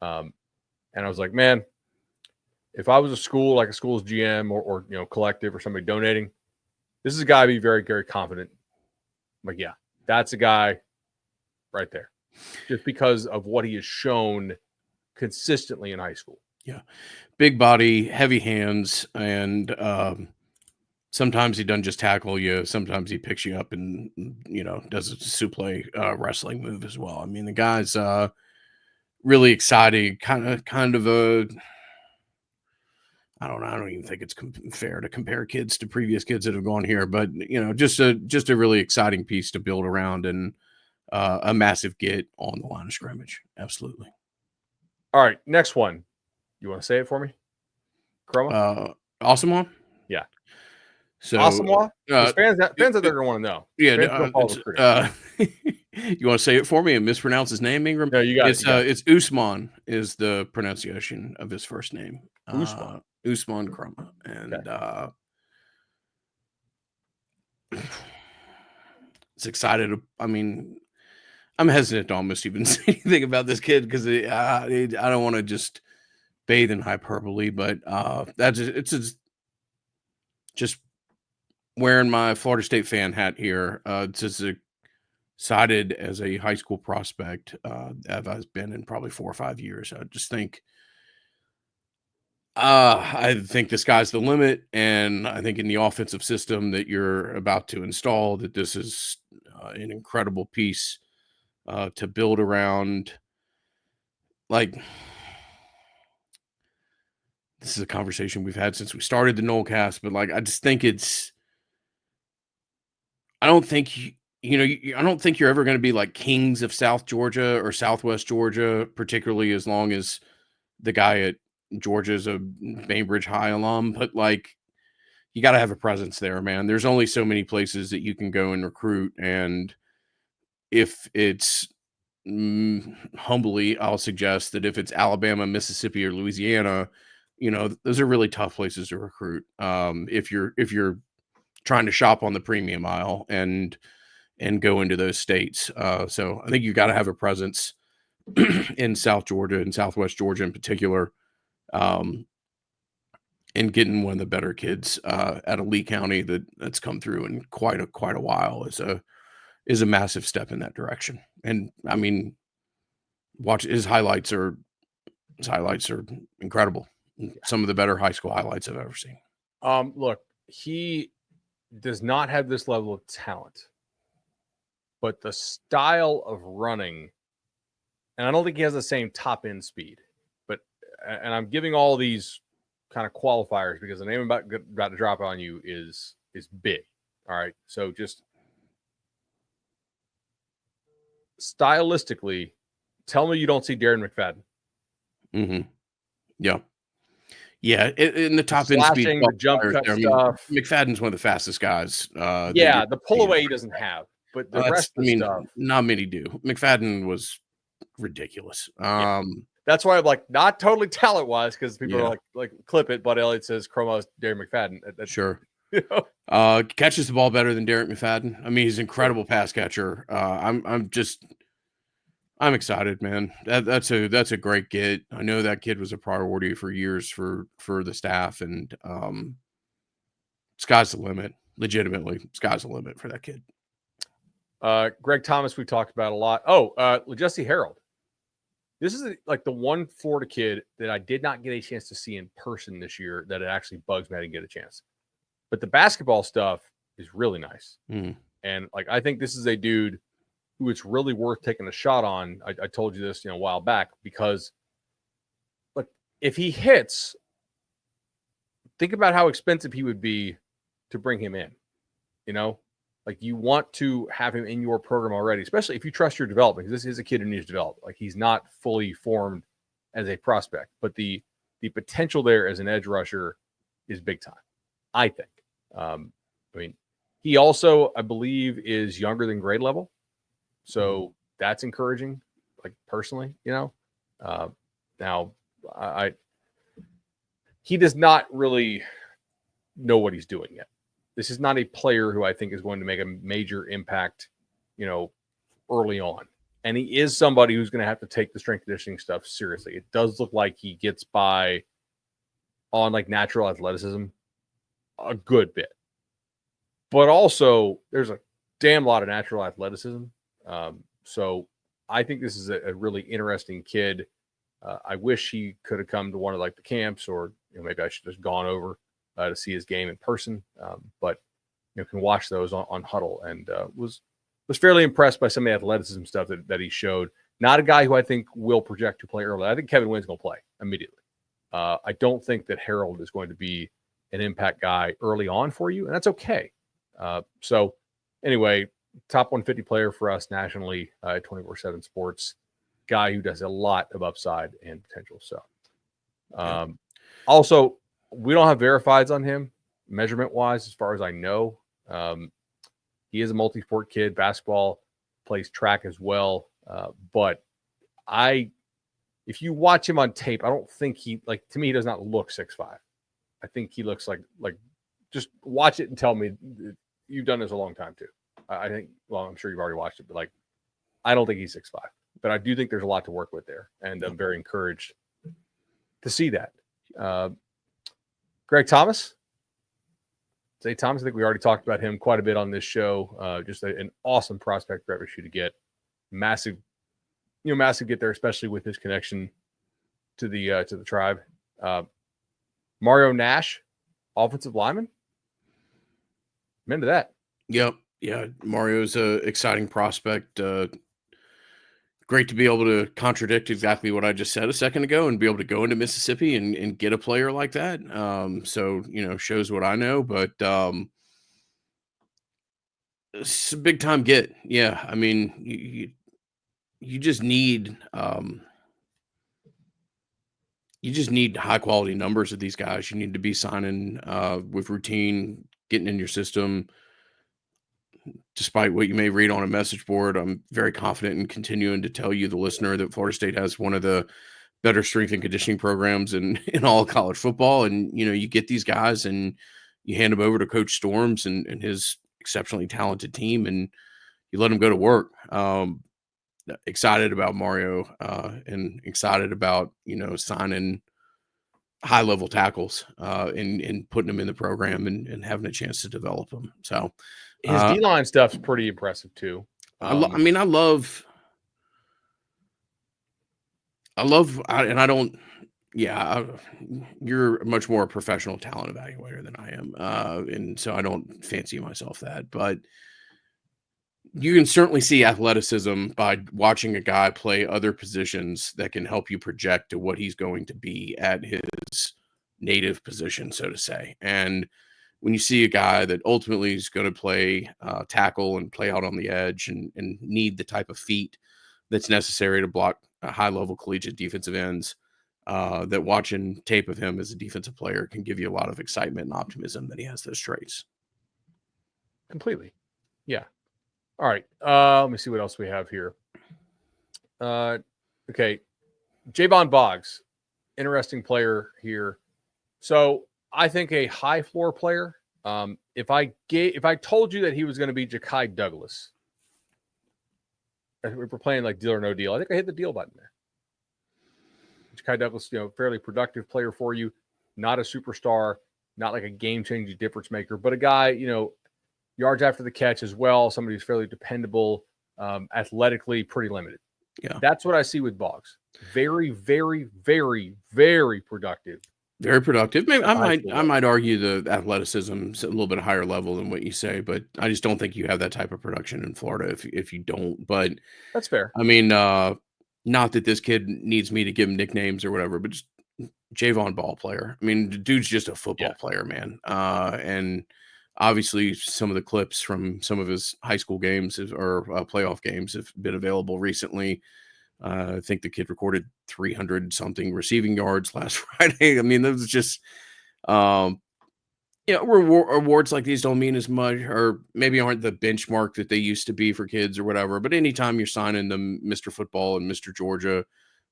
and I was like, man, if I was a school, like a school's GM or collective or somebody donating, this is a guy I'd be very, very confident. Like, yeah, that's a guy right there. Just because of what he has shown consistently in high school. Yeah. Big body, heavy hands, and sometimes he doesn't just tackle you. Sometimes he picks you up and, does a suplex wrestling move as well. I mean, the guy's really exciting, kind of a, I don't know. I don't even think it's fair to compare kids to previous kids that have gone here, but just a really exciting piece to build around, and a massive get on the line of scrimmage. Absolutely. All right, next one. You want to say it for me? Chroma? Awesomeone? Yeah. So Awesomeone? Fans out there are going to want to know. Yeah. You want to say it for me and mispronounce his name, Ingram? No, you got it. It's Usman is the pronunciation of his first name. Usman. Usman Chroma. And it's excited. I mean, I'm hesitant to almost even say anything about this kid because I don't want to just bathe in hyperbole, but it's just wearing my Florida State fan hat here. It's just cited as a high school prospect as I've been in probably 4 or 5 years. I just think I think the sky's the limit, and I think in the offensive system that you're about to install, that this is an incredible piece to build around. Like, this is a conversation we've had since we started the Nolecast, but like, I just think I don't think I don't think you're ever going to be like kings of South Georgia or Southwest Georgia, particularly as long as the guy at Georgia is a Bainbridge High alum. But like, you got to have a presence there, man. There's only so many places that you can go and recruit, and if it's humbly, I'll suggest that if it's Alabama, Mississippi, or Louisiana, those are really tough places to recruit. If you're trying to shop on the premium aisle and go into those states. So I think you got to have a presence in South Georgia and Southwest Georgia in particular, and getting one of the better kids at a Lee County that's come through in quite a while is a massive step in that direction. And I mean, watch his highlights are incredible. Some of the better high school highlights I've ever seen. Look, he does not have this level of talent, but the style of running, and I don't think he has the same top end speed, and I'm giving all these kind of qualifiers because the name I'm about to drop on you is big. All right. So just stylistically, tell me you don't see Darren McFadden. Mm-hmm. Yeah. Yeah, in the top end speed, the jump cut stuff. McFadden's one of the fastest guys. The pull away he doesn't have, but the rest of the stuff, not many do. McFadden was ridiculous. That's why I'm like, not totally talent wise, because people are like clip it. Bud Elliott says Chromo's Darren McFadden. Sure. Catches the ball better than Derek McFadden. I mean, he's an incredible pass catcher. I'm excited, man. That's a great get. I know that kid was a priority for years for the staff, and sky's the limit. Legitimately, sky's the limit for that kid. Greg Thomas, we talked about a lot. Jesse Harold. This is like the one Florida kid that I did not get a chance to see in person this year that it actually bugs me I didn't get a chance. But the basketball stuff is really nice. Mm. And like, I think this is a dude who it's really worth taking a shot on. I told you this, a while back, because like, if he hits, think about how expensive he would be to bring him in, like you want to have him in your program already, especially if you trust your development, because this is a kid who needs to develop. Like, he's not fully formed as a prospect, but the potential there as an edge rusher is big time, I think. I mean, he also, I believe, is younger than grade level. So that's encouraging, like personally, now he does not really know what he's doing yet. This is not a player who I think is going to make a major impact, early on. And he is somebody who's going to have to take the strength conditioning stuff seriously. It does look like he gets by on like natural athleticism a good bit. But also, there's a damn lot of natural athleticism. So I think this is a really interesting kid. I wish he could have come to one of like the camps, or maybe I should have just gone over to see his game in person. But can watch those on Huddle, and was fairly impressed by some of the athleticism stuff that he showed. Not a guy who I think will project to play early. I think Kevin Wynn's going to play immediately. I don't think that Harold is going to be an impact guy early on for you, and that's okay. So anyway, top 150 player for us nationally at 24/7 Sports. Guy who does a lot of upside and potential. So also, we don't have verifieds on him measurement wise, as far as I know. He is a multi-sport kid, basketball, plays track as well. But if you watch him on tape, I don't think to me, he does not look 6'5". I think he looks like just watch it and tell me. You've done this a long time too. I think, well, I'm sure you've already watched it, but I don't think he's 6'5", but I do think there's a lot to work with there. And I'm very encouraged to see that. Greg Thomas. Zay Thomas, I think we already talked about him quite a bit on this show. Just an awesome prospect for FSU to get. Massive get there, especially with his connection to the tribe. Mario Nash, offensive lineman. I'm into that. Yep. Yeah. Mario's a exciting prospect. Great to be able to contradict exactly what I just said a second ago and be able to go into Mississippi and get a player like that. So, shows what I know, but it's a big time get. Yeah. I mean, you just need high quality numbers of these guys. You need to be signing with routine, getting in your system. Despite what you may read on a message board, I'm very confident in continuing to tell you, the listener, that Florida State has one of the better strength and conditioning programs in all of college football. And, you get these guys and you hand them over to Coach Storms and his exceptionally talented team, and you let them go to work. Excited about Mario and excited about, signing high-level tackles and putting them in the program and having a chance to develop them. So his D-line stuff's pretty impressive too. I love, you're much more a professional talent evaluator than I am. And so I don't fancy myself that, but you can certainly see athleticism by watching a guy play other positions that can help you project to what he's going to be at his native position, so to say. And when you see a guy that ultimately is going to play tackle and play out on the edge and need the type of feet that's necessary to block high-level collegiate defensive ends, that watching tape of him as a defensive player can give you a lot of excitement and optimism that he has those traits. Completely. Yeah. All right. Let me see what else we have here. Okay. Javon Boggs, interesting player here. So I think a high floor player. If I told you that he was going to be Ja'Kai Douglas, if we're playing like deal or no deal, I think I hit the deal button there. Ja'Kai Douglas, fairly productive player for you, not a superstar, not like a game-changing difference maker, but a guy, yards after the catch as well, somebody who's fairly dependable, athletically pretty limited. Yeah. That's what I see with Boggs. Very, very, very, very productive. Very productive. Maybe I might argue the athleticism is a little bit higher level than what you say, but I just don't think you have that type of production in Florida if you don't. But that's fair. I mean, not that this kid needs me to give him nicknames or whatever, but just Javon ball player. I mean, the dude's just a football player, man. And obviously some of the clips from some of his high school games or playoff games have been available recently. I think the kid recorded 300 something receiving yards last Friday. I mean, that was just, awards like these don't mean as much, or maybe aren't the benchmark that they used to be for kids or whatever. But anytime you're signing them Mr. Football and Mr. Georgia,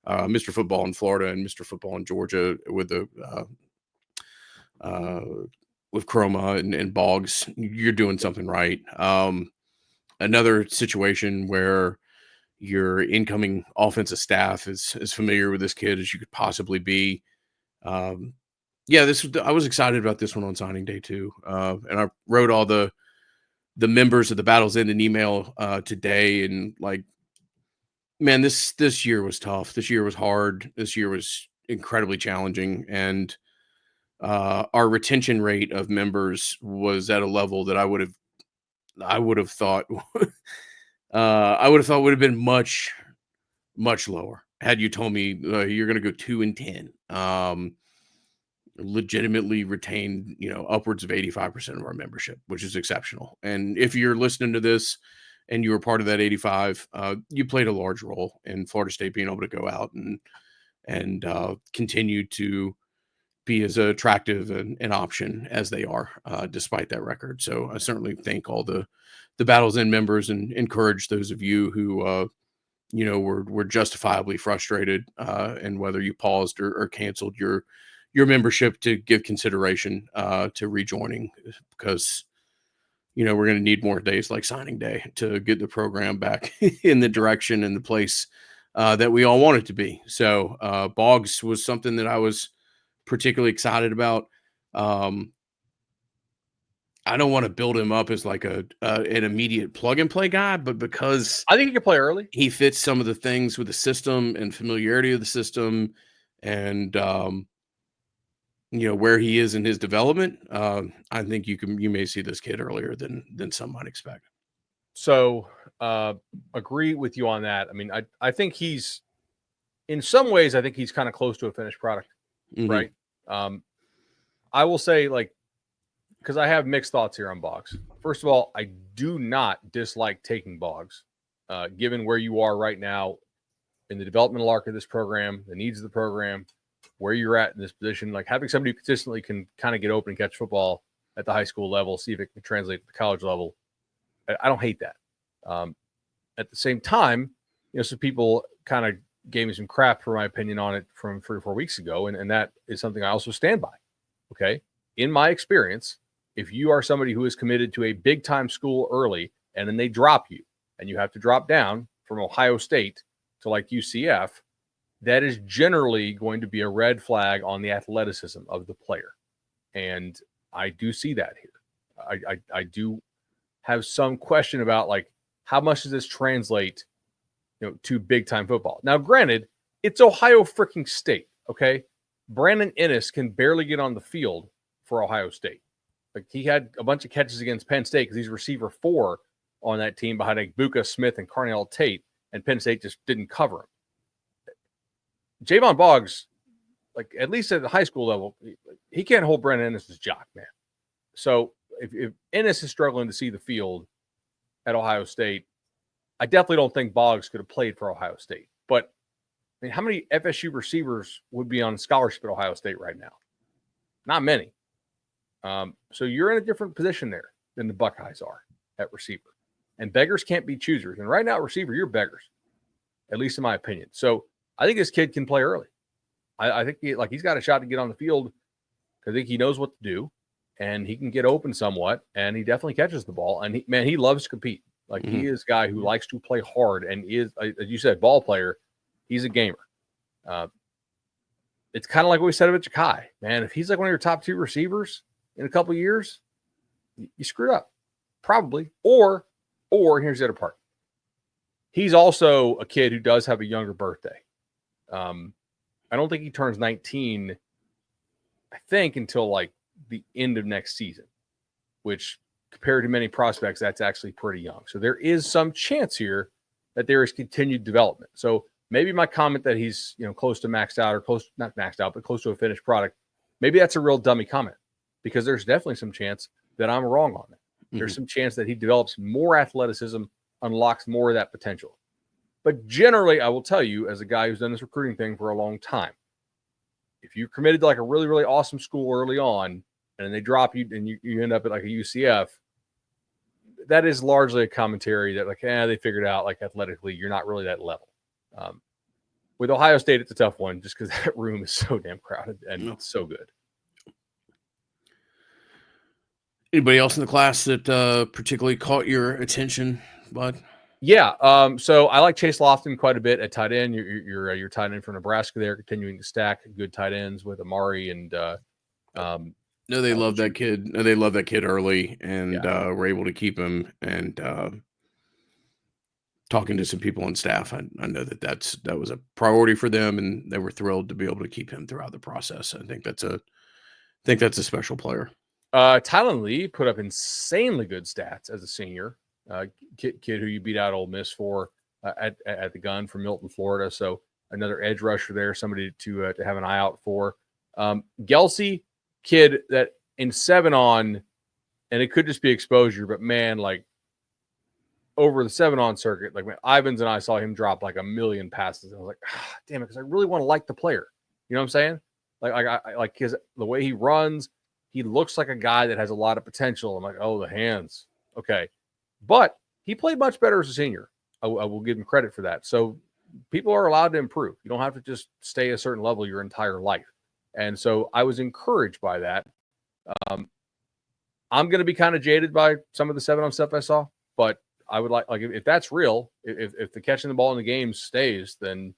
Mr. Football in Florida and Mr. Football in Georgia with the with Chroma and Boggs, you're doing something right. Another situation where your incoming offensive staff is as familiar with this kid as you could possibly be. Yeah, I was excited about this one on signing day too, and I wrote all the members of the Battles in an email today, and like, man, this year was tough. This year was hard. This year was incredibly challenging, and our retention rate of members was at a level that I would have thought would have been much lower had you told me you're going to go 2-10. Legitimately retained, upwards of 85% of our membership, which is exceptional. And if you're listening to this and you were part of that 85, you played a large role in Florida State being able to go out and continue to be as attractive an option as they are, despite that record. So I certainly thank all the Battles In members and encourage those of you who, were justifiably frustrated, and whether you paused or canceled your membership, to give consideration to rejoining, because we're going to need more days like signing day to get the program back in the direction and the place that we all want it to be. So Boggs was something that I was particularly excited about. I don't want to build him up as like an immediate plug and play guy, but because I think he can play early, he fits some of the things with the system and familiarity of the system, and where he is in his development, I think you may see this kid earlier than some might expect. So agree with you on that. I mean, I think he's, in some ways, I think he's kind of close to a finished product, right? I will say, like, because I have mixed thoughts here on Boggs. First of all, I do not dislike taking Boggs, given where you are right now in the developmental arc of this program, the needs of the program, where you're at in this position. Like, having somebody who consistently can kind of get open and catch football at the high school level, see if it can translate to the college level. I don't hate that. At the same time, some people kind of gave me some crap for my opinion on it from 3 or 4 weeks ago, and that is something I also stand by. Okay, in my experience, if you are somebody who is committed to a big time school early and then they drop you and you have to drop down from Ohio State to like UCF, that is generally going to be a red flag on the athleticism of the player. And I do see that here. I do have some question about, like, how much does this translate, to big time football? Now, granted, it's Ohio freaking State. Okay. Brandon Ennis can barely get on the field for Ohio State. Like, he had a bunch of catches against Penn State because he's receiver 4 on that team behind Buka Smith and Carnell Tate, and Penn State just didn't cover him. Javon Boggs, like, at least at the high school level, he can't hold Brandon Ennis' jock, man. So if Ennis is struggling to see the field at Ohio State, I definitely don't think Boggs could have played for Ohio State. But, I mean, how many FSU receivers would be on scholarship at Ohio State right now? Not many. So you're in a different position there than the Buckeyes are at receiver. And beggars can't be choosers. And right now at receiver, you're beggars, at least in my opinion. So I think this kid can play early. I think he's got a shot to get on the field because I think he knows what to do, and he can get open somewhat, and he definitely catches the ball. And he loves to compete. Like, he is a guy who likes to play hard and is, as you said, ball player. He's a gamer. It's kind of like what we said about Ja'Kai. Man, if he's like one of your top 2 receivers in a couple of years, you screwed up. Probably. Or here's the other part. He's also a kid who does have a younger birthday. I don't think he turns 19, I think, until like the end of next season, which, compared to many prospects, that's actually pretty young. So there is some chance here that there is continued development. So maybe my comment that he's, close to maxed out, or not maxed out, but close to a finished product, maybe that's a real dummy comment, because there's definitely some chance that I'm wrong on it. There's some chance that he develops more athleticism, unlocks more of that potential. But generally, I will tell you, as a guy who's done this recruiting thing for a long time, if you're committed to like a really, really awesome school early on, and then they drop you and you end up at like a UCF, that is largely a commentary that, like, they figured out, like, athletically, you're not really that level. With Ohio State, it's a tough one just because that room is so damn crowded and it's so good. Anybody else in the class that particularly caught your attention, bud? Yeah. So I like Chase Lofton quite a bit at tight end. You're tight end for Nebraska there, continuing to stack good tight ends with Amari and No, they love that kid. No, they love that kid early, and were able to keep him. And talking to some people on staff, I know that was a priority for them, and they were thrilled to be able to keep him throughout the process. I think that's a special player. Tylen Lee put up insanely good stats as a senior. Kid who you beat out Ole Miss for at the gun from Milton, Florida. So another edge rusher there, somebody to have an eye out for. Gelsey, kid that in 7-on, and it could just be exposure, but man, like over the 7-on circuit, like man, Ivans and I saw him drop like a million passes. And I was like, damn it, because I really want to like the player. You know what I'm saying? I like the way he runs. He looks like a guy that has a lot of potential. I'm like, oh, the hands. Okay. But he played much better as a senior. I will give him credit for that. So people are allowed to improve. You don't have to just stay a certain level your entire life. And so I was encouraged by that. I'm going to be kind of jaded by some of the 7-on stuff I saw, but I would like if that's real, if the catching the ball in the game stays, then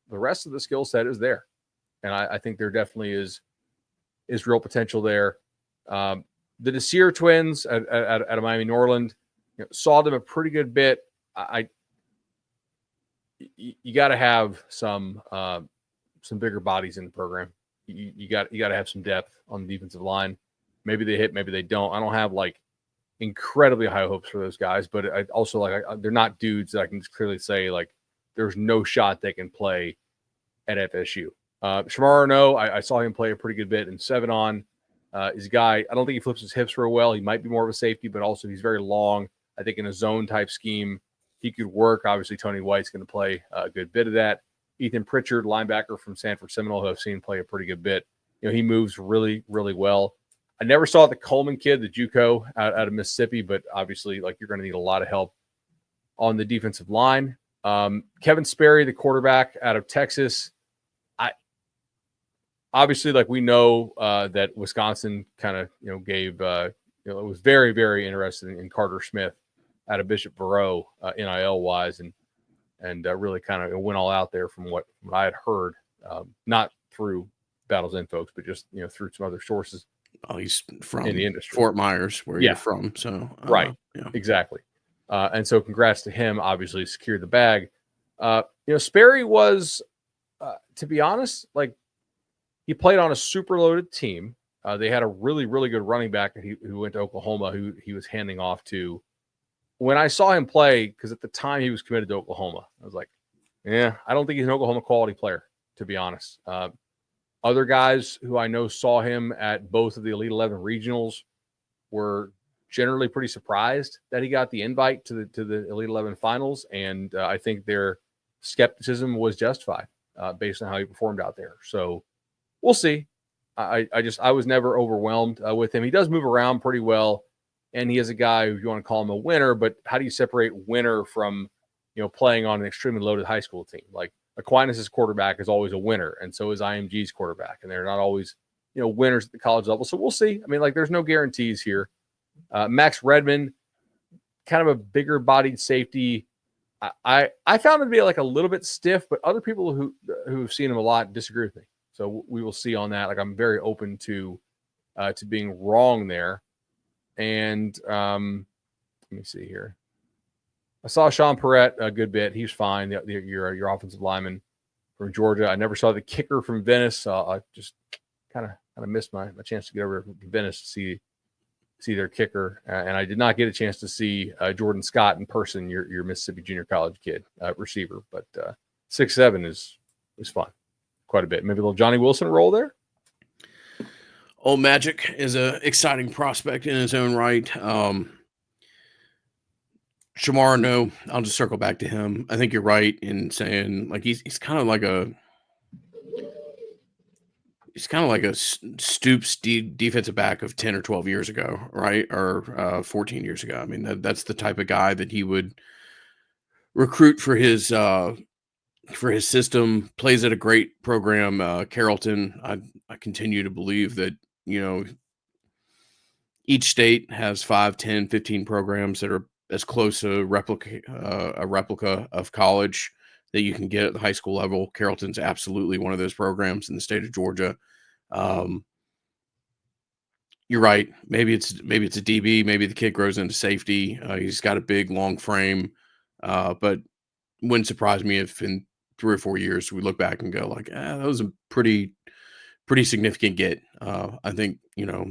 the rest of the skill set is there. And I think there definitely is real potential there. The Desir twins at Miami Norland, saw them a pretty good bit. You got to have some bigger bodies in the program. You got to have some depth on the defensive line. Maybe they hit, maybe they don't. I don't have like incredibly high hopes for those guys, but I also they're not dudes that I can clearly say like there's no shot they can play at FSU. Shamar no, I saw him play a pretty good bit in 7-on. He's a guy, I don't think he flips his hips real well. He might be more of a safety, but also he's very long. I think in a zone type scheme, he could work. Obviously, Tony White's going to play a good bit of that. Ethan Pritchard, linebacker from Sanford Seminole, who I've seen play a pretty good bit. He moves really, really well. I never saw the Coleman kid, the JUCO out of Mississippi, but obviously, you're going to need a lot of help on the defensive line. Kevin Sperry, the quarterback out of Texas. Obviously, we know that Wisconsin kind of, gave, was very, very interested in Carter Smith out of Bishop Verot, NIL wise, and really kind of went all out there from what I had heard, not through Battles End folks, but just through some other sources. Oh, he's from in the industry. Fort Myers, where you're from. So right, exactly. And so, congrats to him. Obviously, secured the bag. Sperry was, to be honest, he played on a super loaded team. They had a really, really good running back who went to Oklahoma, who he was handing off to. When I saw him play, because at the time he was committed to Oklahoma, I was like, yeah, I don't think he's an Oklahoma quality player, to be honest. Other guys who I know saw him at both of the Elite 11 regionals were generally pretty surprised that he got the invite to the Elite 11 finals, and I think their skepticism was justified based on how he performed out there. So we'll see. I was never overwhelmed with him. He does move around pretty well, and he is a guy who you want to call him a winner, but how do you separate winner from playing on an extremely loaded high school team? Aquinas' quarterback is always a winner, and so is IMG's quarterback, and they're not always, winners at the college level. So we'll see. I mean, there's no guarantees here. Max Redmond, kind of a bigger bodied safety. I found him to be a little bit stiff, but other people who've seen him a lot disagree with me. So we will see on that. I'm very open to being wrong there. And let me see here. I saw Sean Perrette a good bit. He's fine. Your offensive lineman from Georgia. I never saw the kicker from Venice. I just kind of missed my chance to get over to Venice to see their kicker. And I did not get a chance to see Jordan Scott in person, your Mississippi Junior College kid, receiver. But 6'7" is fun. Quite a bit. Maybe a little Johnny Wilson role there. Old Magic is an exciting prospect in his own right. Shamar, no, I'll just circle back to him. I think you're right in saying he's kind of like a Stoops defensive back of 10 or 12 years ago, right? Or 14 years ago. I mean, that's the type of guy that he would recruit for his system. Plays at a great program, Carrollton. I continue to believe that, each state has 5, 10, 15 programs that are as close to a replica of college that you can get at the high school level. Carrollton's absolutely one of those programs in the state of Georgia. you're right. Maybe it's a DB. Maybe the kid grows into safety. He's got a big, long frame, but wouldn't surprise me if in 3 or 4 years we look back and go like, that was a pretty significant get. I think,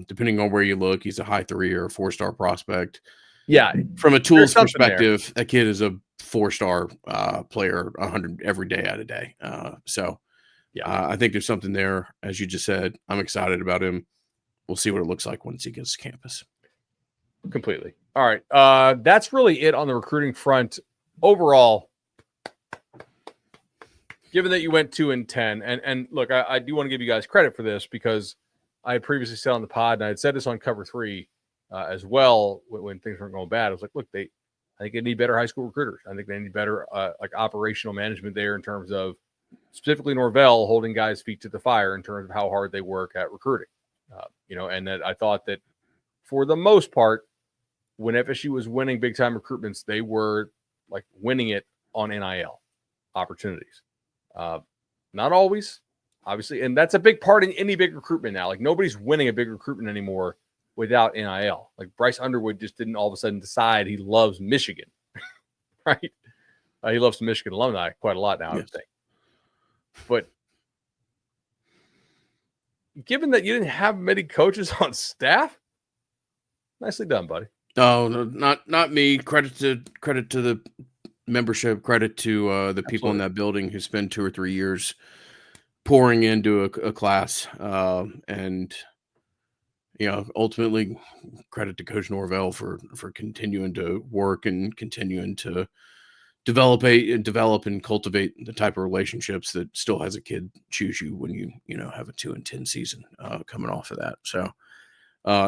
depending on where you look, he's a high 3 or a 4-star prospect. Yeah, From a tools something there. perspective, that kid is a 4-star player 100 every day out of day. I think there's something there, as you just said. I'm excited about him. We'll see what it looks like once he gets to campus. Completely. All right. That's really it on the recruiting front. Overall, given that you went 2-10, and look, I do want to give you guys credit for this because I had previously said on the pod, and I had said this on Cover 3 as well when things weren't going bad. I was like, look, I think they need better high school recruiters. I think they need better operational management there in terms of specifically Norvell holding guys' feet to the fire in terms of how hard they work at recruiting. And that I thought that for the most part, when FSU was winning big time recruitments, they were like winning it on NIL opportunities. Not always, obviously. And that's a big part in any big recruitment now. Like nobody's winning a big recruitment anymore without NIL. Like Bryce Underwood just didn't all of a sudden decide he loves Michigan, right? He loves the Michigan alumni quite a lot now, I would think. But given that you didn't have many coaches on staff, nicely done, buddy. Oh, no, not me. Credit to the membership. Credit to the people in that building who spend 2 or 3 years pouring into a class, and ultimately credit to Coach Norvell for continuing to work and continuing to develop and cultivate the type of relationships that still has a kid choose you when you have a 2-10 season coming off of that. So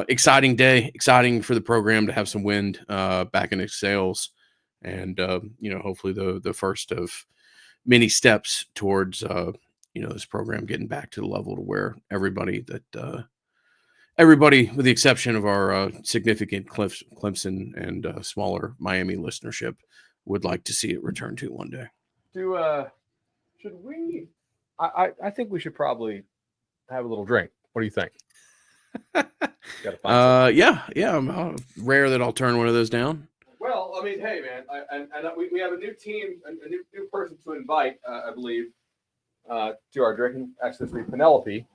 exciting day, exciting for the program to have some wind back in its sails, and hopefully the first of many steps towards this program getting back to the level to where everybody with the exception of our significant Clemson and smaller Miami listenership would like to see it return to one day. Should we? I think we should probably have a little drink. What do you think? Yeah. I'm rare that I'll turn one of those down. Well, I mean, hey, man, we have a new team, a new person to invite, I believe, to our drinking. Actually, this week, Penelope,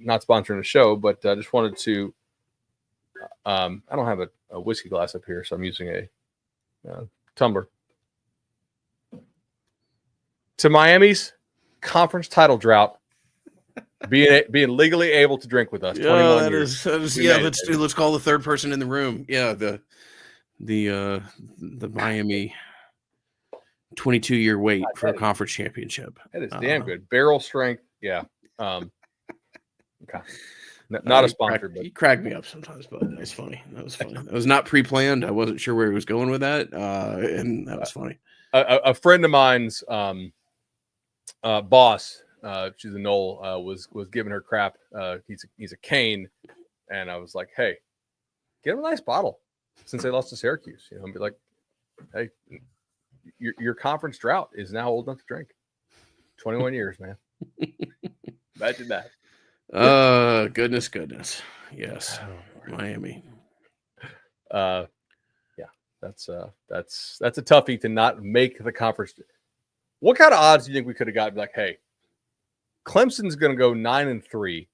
not sponsoring the show, but I just wanted to. I don't have a whiskey glass up here, so I'm using a tumbler. To Miami's conference title drought, being legally able to drink with us. 21 years. Let's call the third person in the room. Yeah, the Miami 22-year wait for a conference championship. That is damn good. Barrel strength. Yeah. Okay. Not a sponsor, but he cracked me up sometimes, but that was funny. That was not pre-planned. I wasn't sure where he was going with that, and that was funny. A friend of mine's boss, she's a Nole, was giving her crap. He's a Cane, and I was like, hey, get him a nice bottle since they lost to Syracuse. And be like, hey, your conference drought is now old enough to drink. 21 years, man. Imagine that. Goodness. Yes. Miami. Yeah. That's a toughie to not make the conference. What kind of odds do you think we could have gotten? Like, hey, Clemson's going to go 9-3.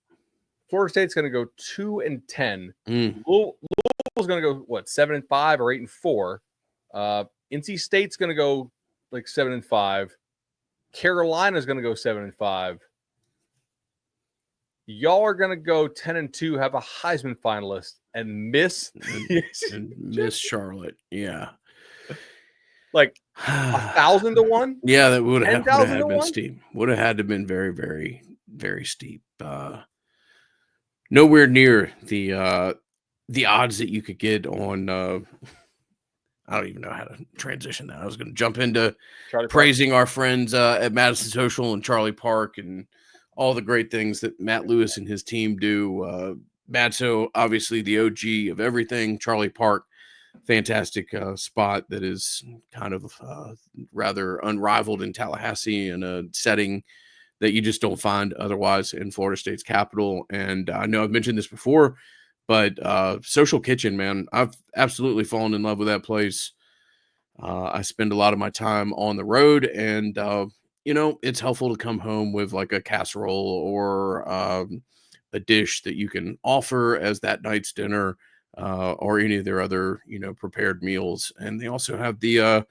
Florida State's going to go 2-10. Louisville's going to go 7-5 or 8-4. NC State's going to go like 7-5. Carolina's going to go 7-5. Y'all are going to go 10-2, have a Heisman finalist, and miss Charlotte. Yeah. Like 1,000 to 1? Yeah, that would have been steep. Would have had to have been very, very, very steep. Nowhere near the odds that you could get on I don't even know how to transition that. I was going to jump into praising our friends at Madison Social and Charlie Park and all the great things that Matt Lewis and his team do. Matzo, obviously the OG of everything. Charlie Park, fantastic spot that is kind of rather unrivaled in Tallahassee in a setting that you just don't find otherwise in Florida State's capital. And I know I've mentioned this before, But Social Kitchen, man, I've absolutely fallen in love with that place. I spend a lot of my time on the road, and it's helpful to come home with like a casserole or a dish that you can offer as that night's dinner, or any of their other prepared meals. And they also have the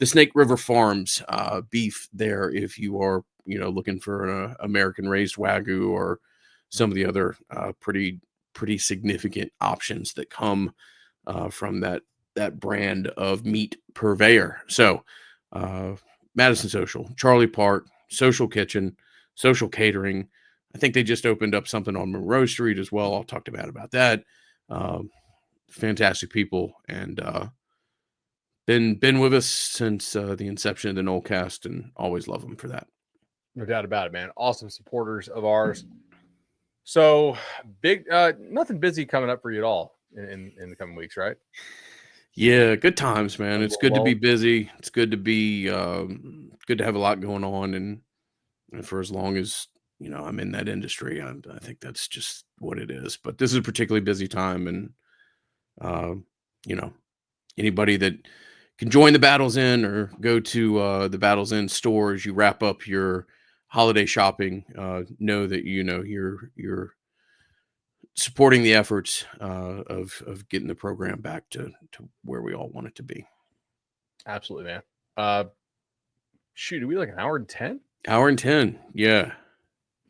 Snake River Farms beef there if you are looking for an American raised Wagyu or some of the other pretty significant options that come from that brand of meat purveyor. So, Madison Social, Charlie Park, Social Kitchen, Social Catering. I think they just opened up something on Monroe Street as well. I'll talk about that. Fantastic people, and been with us since the inception of the Nolecast, and always love them for that. No doubt about it, man. Awesome supporters of ours. So big, nothing busy coming up for you at all in the coming weeks, right? Yeah, good times, man. It's good to be busy. It's good to be good to have a lot going on, and for as long as I'm in that industry, I think that's just what it is. But this is a particularly busy time, and anybody that can join the Battles Inn or go to the Battles Inn store as you wrap up your holiday shopping, know that you're supporting the efforts of getting the program back to where we all want it to be. Absolutely, man. Shoot, are we like an hour and 10? Hour and 10, yeah.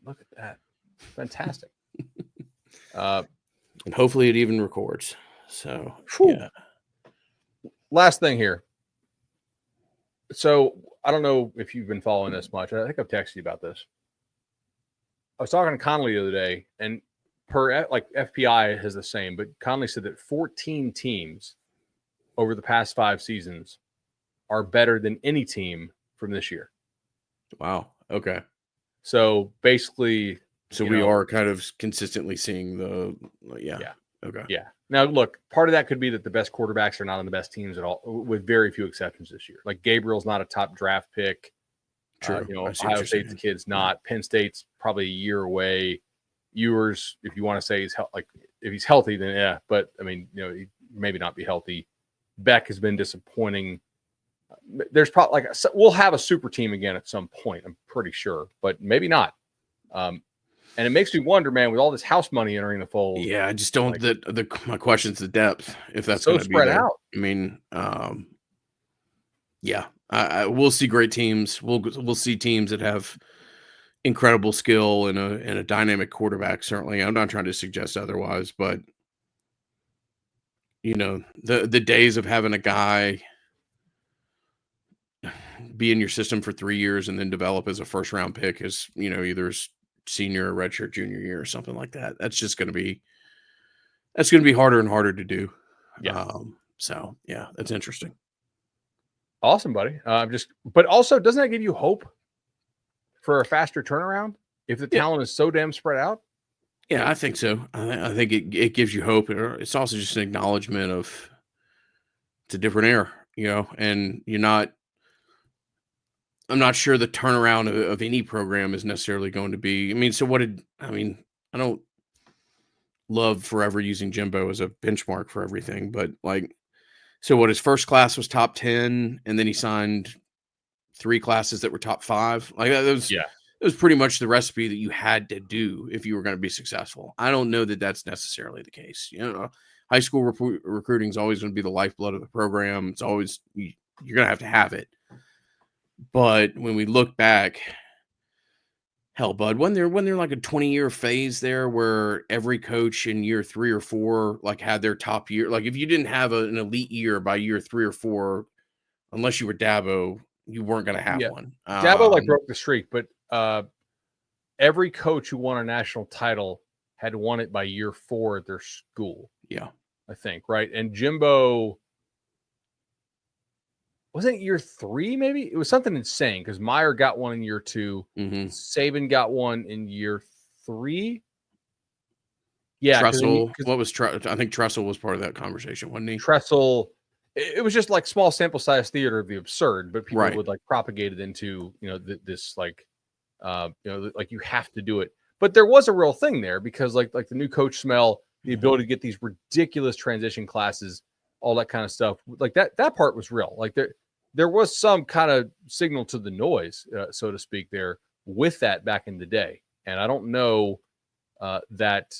Look at that. Fantastic. And hopefully it even records. So, yeah. Last thing here. So, I don't know if you've been following this much. I think I've texted you about this. I was talking to Connolly the other day, and FPI has the same, but Connolly said that 14 teams over the past 5 seasons are better than any team from this year. Wow. Okay. So basically, we are kind of consistently seeing yeah. Okay. Yeah. Now, look, part of that could be that the best quarterbacks are not on the best teams at all, with very few exceptions this year. Like Gabriel's not a top draft pick. True. Ohio State's the kid's not. Penn State's probably a year away. Ewers, if you want to say if he's healthy, then yeah. But I mean, he maybe not be healthy. Beck has been disappointing. There's probably we'll have a super team again at some point, I'm pretty sure, but maybe not. And it makes me wonder, man, with all this house money entering the fold. Yeah, I just don't. My question's the depth. If that's so going to be spread there. out. I mean, yeah, we'll see great teams. We'll see teams that have incredible skill and a dynamic quarterback. Certainly, I'm not trying to suggest otherwise, but the days of having a guy be in your system for 3 years and then develop as a first round pick is either senior or redshirt junior year or something like that. That's going to be harder and harder to do. Yeah. So yeah, that's interesting. Awesome, buddy. But also, doesn't that give you hope for a faster turnaround if the talent is so damn spread out? Yeah, I think so. I think it gives you hope. It's also just an acknowledgement of it's a different era, and I'm not sure the turnaround of any program is necessarily going to be. I don't love forever using Jimbo as a benchmark for everything, but his first class was top 10, and then he signed 3 classes that were top 5. It was pretty much the recipe that you had to do if you were going to be successful. I don't know that that's necessarily the case. High school recruiting is always going to be the lifeblood of the program. It's always, you're going to have it. But when we look back, hell, bud, when they're like a 20-year phase there where every coach in year 3 or 4 had their top year. If you didn't have an elite year by year 3 or 4, unless you were Dabo, you weren't going to have one. Dabo broke the streak, but every coach who won a national title had won it by year 4 at their school. Yeah, I think, right? And Jimbo, wasn't it year 3? Maybe it was something insane because Meyer got one in year 2. Mm-hmm. Saban got one in year 3. Yeah, Tressel. I think Tressel was part of that conversation, wasn't he? Tressel. It was just small sample size theater of the absurd, but people would propagate it into this you have to do it. But there was a real thing there because like the new coach smell. the ability to get these ridiculous transition classes, all that kind of stuff. Like that part was real. Like there was some kind of signal to the noise, so to speak, there with that back in the day. And I don't know that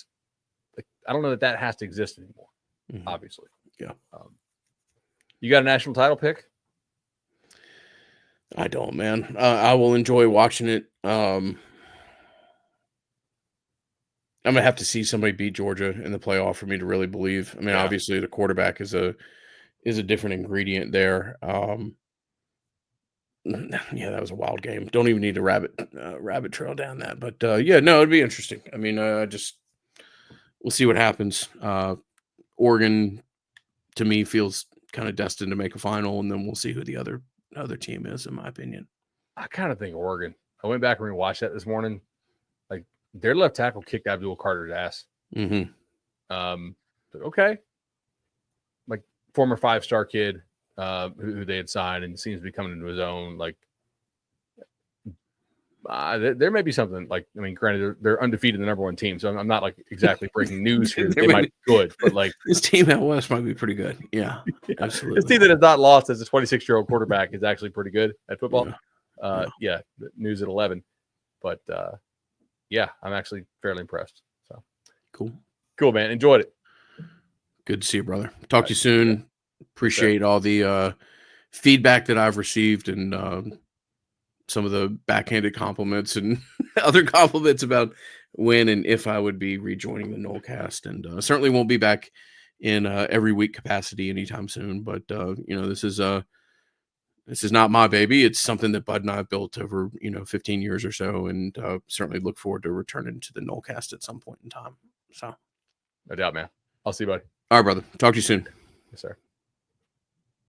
has to exist anymore, obviously. Yeah. You got a national title pick? I don't, man. I will enjoy watching it. I'm gonna have to see somebody beat Georgia in the playoff for me to really believe. I mean, obviously the quarterback is a different ingredient there. Yeah, that was a wild game. Don't even need to rabbit trail down that, but yeah, no, it'd be interesting. I mean, we'll see what happens. Oregon, to me, feels kind of destined to make a final, and then we'll see who the other team is, in my opinion. I kind of think Oregon. I went back and rewatched that this morning. Like their left tackle kicked Abdul Carter's ass. Okay. Like former 5-star kid who they had signed and seems to be coming into his own. Like there may be something. Like, I mean, granted, they're undefeated, the number 1 team, so I'm not like exactly breaking news here. They might be good, but like this team out west might be pretty good. Yeah, absolutely. This team that is not lost as a 26-year-old quarterback is actually pretty good at football. Yeah, news at 11. But yeah, I'm actually fairly impressed. So cool, man. Enjoyed it. Good to see you, brother. Talk to you soon. Appreciate all the feedback that I've received and some of the backhanded compliments and other compliments about when and if I would be rejoining the Nolecast, and certainly won't be back in every week capacity anytime soon. But this is not my baby. It's something that Bud and I have built over 15 years or so, and certainly look forward to returning to the Nolecast at some point in time. So, no doubt, man. I'll see you, buddy. All right, brother. Talk to you soon. Yes, sir.